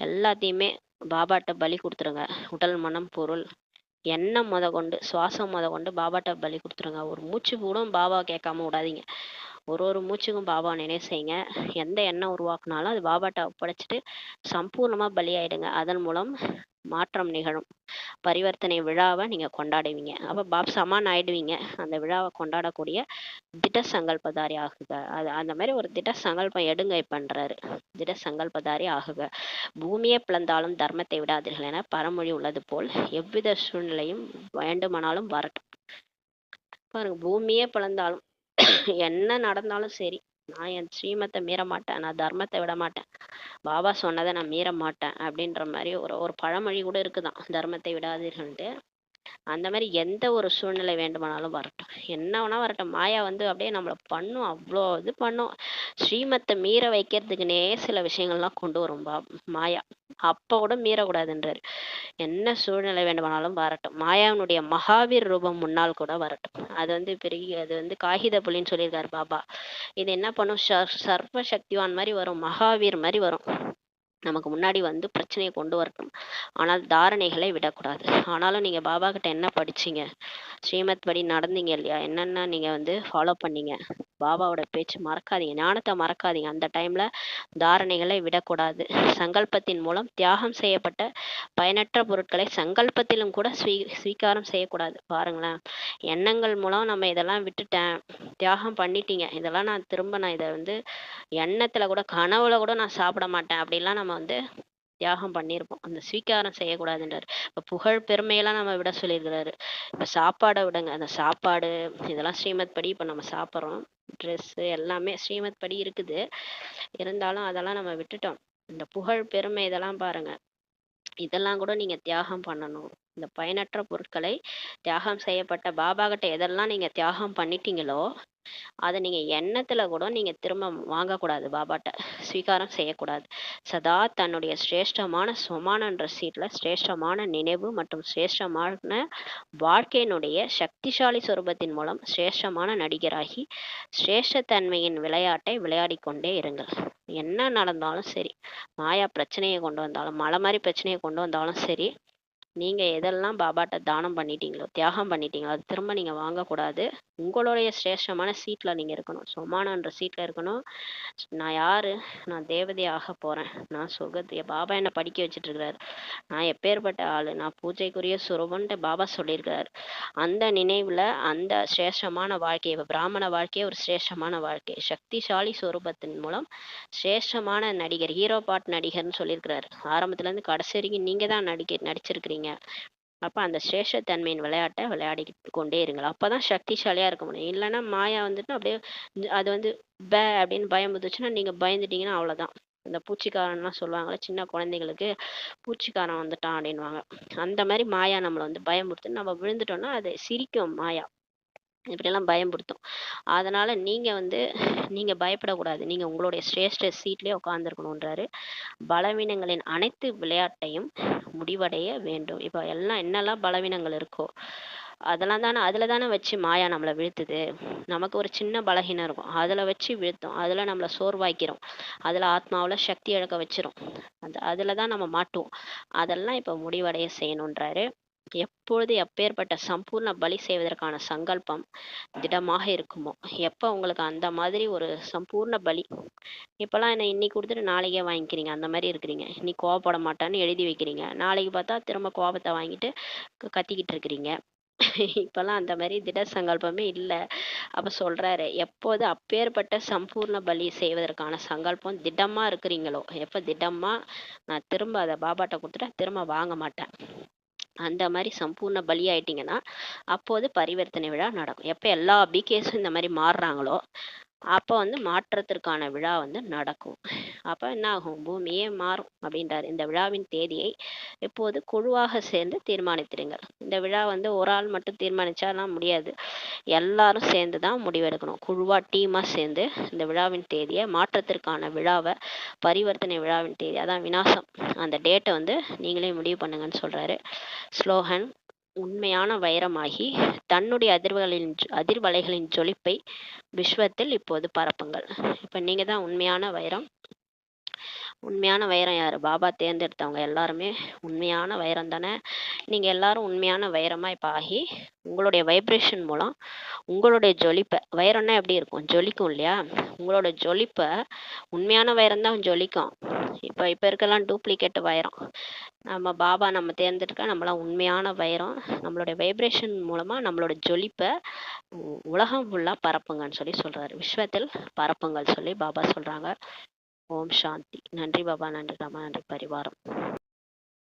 எல்லாத்தையுமே பாபாட்ட பலி கொடுத்துருங்க. உடல் மனம் பொருள் எண்ணம் கொண்டு சுவாசம் கொண்டு பாபாட்ட பலி கொடுத்துருங்க. ஒரு மூச்சு கூட பாபா கேட்காம விடாதீங்க. ஒரு மூச்சுக்கும் பாபா நினைவு செய்யுங்க. எந்த எண்ணம் உருவாக்குனாலும் அது பாபாட்ட ஒப்படைச்சிட்டு சம்பூர்ணமா பலியாயிடுங்க. அதன் மூலம் மாற்றம் நிகழும். பரிவர்த்தனை விழாவை நீங்க கொண்டாடுவீங்க. அப்ப சமான் ஆயிடுவீங்க. அந்த விழாவை கொண்டாடக்கூடிய திட சங்கல்பதாரி ஆகுக. அது அந்த மாதிரி ஒரு திட சங்கல்பம் எடுங்க பண்றாரு. திட சங்கல்பதாரி ஆகுக. பூமியை பிளந்தாலும் தர்மத்தை விடாதீர்கள் என பரமொழி உள்ளது போல் எவ்வித சூழ்நிலையும் வேண்டுமானாலும் வரட்டும். பாருங்க, பூமியே பிளந்தாலும் என்ன நடந்தாலும் சரி, நான் என் ஸ்ரீமத்தை மீற மாட்டேன், நான் தர்மத்தை விட மாட்டேன், பாபா சொன்னதை நான் மீற மாட்டேன் அப்படின்ற மாதிரி ஒரு பழமொழி கூட இருக்குதான், தர்மத்தை விடாதீர்கள்ட்டு. அந்த மாதிரி எந்த ஒரு சூழ்நிலை வேண்டுமானாலும் வரட்டும், என்ன வேணா வரட்டும். மாயா அப்படியே நம்மளை பண்ணும், அவ்வளோ இது பண்ணும். ஸ்ரீமத்தை மீற வைக்கிறதுக்குன்னே சில விஷயங்கள்லாம் கொண்டு வரும் மாயா. அப்ப கூட மீறக்கூடாதுன்றாரு. என்ன சூழ்நிலை வேண்டுமானாலும் வரட்டும். மாயாவினுடைய மகாவீர் ரூபம் முன்னால் கூட வரட்டும். அது பெரிய அது காகித புலின்னு சொல்லியிருக்காரு பாபா. இது என்ன பண்ணும், சர்வ சக்திவான் மாதிரி வரும், மகாவீர் மாதிரி வரும். நமக்கு முன்னாடி பிரச்சனையை கொண்டு வரட்டும். ஆனால் தாரணைகளை விடக்கூடாது. ஆனாலும் நீங்க பாபா கிட்ட என்ன படிச்சீங்க, ஸ்ரீமத் படி நடந்தீங்க இல்லையா, என்னென்ன நீங்க ஃபாலோ பண்ணீங்க, பாபாவோட பேச்சு மறக்காதீங்க, ஞானத்தை மறக்காதீங்க. அந்த டைம்ல தாரணைகளை விடக்கூடாது. சங்கல்பத்தின் மூலம் தியாகம் செய்யப்பட்ட பயனற்ற பொருட்களை சங்கல்பத்திலும் கூட ஸ்வீகாரம் செய்யக்கூடாது. பாருங்களேன், எண்ணங்கள் மூலம் நம்ம இதெல்லாம் விட்டுட்டேன், தியாகம் பண்ணிட்டீங்க, இதெல்லாம் நான் இதை எண்ணத்துல கூட கனவுல கூட நான் சாப்பிட மாட்டேன் அப்படிலாம் நம்ம தியாகம் பண்ணியிருப்போம். அந்த ஸ்வீகாரம் செய்யக்கூடாதுன்றாரு. இப்ப புகழ் பெருமையெல்லாம் நம்ம விட சொல்லியிருக்கிறாரு. இப்ப சாப்பாடை விடுங்க. அந்த சாப்பாடு இதெல்லாம் ஸ்ரீமத் படி இப்ப நம்ம சாப்பிட்றோம், ட்ரெஸ் எல்லாமே ஸ்ரீமத் படி இருக்குது. இருந்தாலும் அதெல்லாம் நம்ம விட்டுட்டோம். இந்த புகழ் பெருமை இதெல்லாம் பாருங்க, இதெல்லாம் கூட நீங்க தியாகம் பண்ணணும். இந்த பயனற்ற பொருட்களை தியாகம் செய்யப்பட்ட பாபா கிட்ட எதெல்லாம் நீங்க தியாகம் பண்ணிட்டீங்களோ அதை நீங்க எண்ணத்துல கூட நீங்க திரும்ப வாங்கக்கூடாது, பாபாட்ட ஸ்வீகாரம் செய்யக்கூடாது. சதா தன்னுடைய சிரேஷ்டமான சொமானன்ற சீட்ல சிரேஷ்டமான நினைவு மற்றும் சிரேஷ்டமான வாழ்க்கையினுடைய சக்திசாலி சொரூபத்தின் மூலம் சிரேஷ்டமான நடிகராகி சிரேஷ்டத்தன்மையின் விளையாட்டை விளையாடி கொண்டே இருங்கள். என்ன நடந்தாலும் சரி, மாயா பிரச்சனையை கொண்டு வந்தாலும், மலை மாதிரி பிரச்சனையை கொண்டு வந்தாலும் சரி, நீங்க எதெல்லாம் பாபாட்ட தானம் பண்ணிட்டீங்களோ, தியாகம் பண்ணிட்டீங்களோ, அது திரும்ப நீங்க வாங்கக்கூடாது. உங்களுடைய சிரேஷ்டமான சீட்ல நீங்க இருக்கணும், சொமானன்ற சீட்ல இருக்கணும். நான் யாரு, நான் தேவதை ஆக போறேன், நான் சொர்க்கத்தைய பாபா என்ன படிக்க வச்சுட்டு இருக்கிறாரு, நான் எப்பேற்பட்ட ஆளு, நான் பூஜைக்குரிய சுரூபன்ட்டு பாபா சொல்லியிருக்கிறாரு. அந்த நினைவுல அந்த சிரேஷ்டமான வாழ்க்கையை, பிராமண வாழ்க்கையை ஒரு சிரேஷ்டமான வாழ்க்கை, சக்திசாலி சொரூபத்தின் மூலம் சிரேஷ்டமான நடிகர், ஹீரோ பாட் நடிகர்னு சொல்லியிருக்கிறாரு. ஆரம்பத்துல இருந்து கடைசி வரைக்கும் நீங்க தான் நடிச்சிருக்கிறீங்க. அப்ப அந்த சிரேஷ்டத்தன்மையின் விளையாட்டை விளையாடி கொண்டே இருங்கள். அப்பதான் சக்திசாலியா இருக்க முடியும். இல்லைன்னா மாயா அப்படியே அது அப்படின்னு பயம் வந்துச்சுன்னா நீங்க பயந்துட்டீங்கன்னா அவ்வளவுதான். இந்த பூச்சிக்காரன்லாம் சொல்லுவாங்கல்ல, சின்ன குழந்தைகளுக்கு பூச்சிக்காரன் வந்துட்டான் அப்படின்வாங்க. அந்த மாதிரி மாயா நம்மளை பயமுறுத்து நம்ம விழுந்துட்டோம்னா அது சிரிக்கும் மாயா, இப்படியெல்லாம் பயன்படுத்தும். அதனால நீங்க பயப்படக்கூடாது. நீங்க உங்களுடைய சிரேஷ்ட சீட்லயே உட்கார்ந்துருக்கணுன்றாரு. பலவீனங்களின் அனைத்து விளையாட்டையும் முடிவடைய வேண்டும். இப்ப எல்லாம் என்னெல்லாம் பலவீனங்கள் இருக்கோ அதுல தானே வச்சு மாயா நம்மளை வீழ்த்துது. நமக்கு ஒரு சின்ன பலகீனம் இருக்கும், அதுல வச்சு வீழ்த்தும், அதுல நம்மளை சோர்வாக்கிறோம், அதுல ஆத்மாவுல சக்தி இழக்க வச்சிரும், அதுலதான் நம்ம மாட்டுவோம். அதெல்லாம் இப்ப முடிவடைய செய்யணுன்றாரு. எப்பொழுது எப்பேற்பட்ட சம்பூர்ண பலி செய்வதற்கான சங்கல்பம் திடமாக இருக்குமோ, எப்ப உங்களுக்கு அந்த மாதிரி ஒரு சம்பூர்ண பலி, இப்பெல்லாம் என்ன இன்னைக்கு கொடுத்துட்டு நாளைக்கே வாங்கிக்கிறீங்க, அந்த மாதிரி இருக்கிறீங்க. இன்னைக்கு கோவப்பட மாட்டான்னு எழுதி வைக்கிறீங்க, நாளைக்கு பார்த்தா திரும்ப கோபத்தை வாங்கிட்டு கத்திக்கிட்டு இருக்கிறீங்க. இப்பெல்லாம் அந்த மாதிரி திட சங்கல்பமே இல்லை. அப்ப சொல்றாரு, எப்போது அப்பேற்பட்ட சம்பூர்ண பலி செய்வதற்கான சங்கல்பம் திடமா இருக்கிறீங்களோ, எப்ப திடமா நான் திரும்ப அதை பாபாட்ட கொடுத்துட்டா திரும்ப வாங்க மாட்டேன், அந்த மாதிரி சம்பூர்ண பலி ஆயிட்டீங்கன்னா அப்போது பரிவர்த்தனை விழா நடக்கும். எப்ப எல்லா பிகேஸும் இந்த மாதிரி மாறுறாங்களோ அப்போ வந்து மாற்றத்திற்கான விழா வந்து நடக்கும். அப்போ என்ன ஆகும், பூமியே மாறும் அப்படின்றார். இந்த விழாவின் தேதியை இப்போது குழுவாக சேர்ந்து தீர்மானித்திருங்கள். இந்த விழா வந்து ஒரு ஆள் மட்டும் தீர்மானிச்சாலாம் முடியாது, எல்லாரும் சேர்ந்து தான் முடிவெடுக்கணும். குழுவா டீமாக சேர்ந்து இந்த விழாவின் தேதியை, மாற்றத்திற்கான விழாவை, பரிவர்த்தனை விழாவின் தேதி, அதான் விநாசம், அந்த டேட்டை வந்து நீங்களே முடிவு பண்ணுங்கன்னு சொல்றாரு. ஸ்லோகன்: உண்மையான வைரமாகி தன்னுடைய அதிர்வலைகளின் ஜொலிப்பை விஸ்வத்தில் இப்போது பரப்புங்கள். இப்ப நீங்க தான் உண்மையான வைரம். உண்மையான வைரம் யாரு? பாபா தேர்ந்தெடுத்தவங்க எல்லாருமே உண்மையான வைரம் தானே. நீங்க எல்லாரும் உண்மையான வைரமா இப்ப ஆகி உங்களுடைய வைப்ரேஷன் மூலம் உங்களுடைய ஜொலிப்பை, வைரம்னா எப்படி இருக்கும், ஜொலிக்கும் இல்லையா, உங்களோட ஜொலிப்பை, உண்மையான வைரம் தான் ஜொலிக்கும். இப்ப இருக்கலாம் டூப்ளிகேட் வைரம். நம்ம பாபா நம்ம தேர்ந்தெடுக்க நம்மளாம் உண்மையான வைரம். நம்மளுடைய வைப்ரேஷன் மூலமா நம்மளோட ஜொலிப்பை உலகம் ஃபுல்லா பரப்புங்கன்னு சொல்லி சொல்றாரு. விஸ்வத்தில் பரப்புங்கள் சொல்லி பாபா சொல்றாங்க. ஓம் சாந்தி. நன்றி பாபா, நன்றி ராமா, நன்றி பரிவாரம்.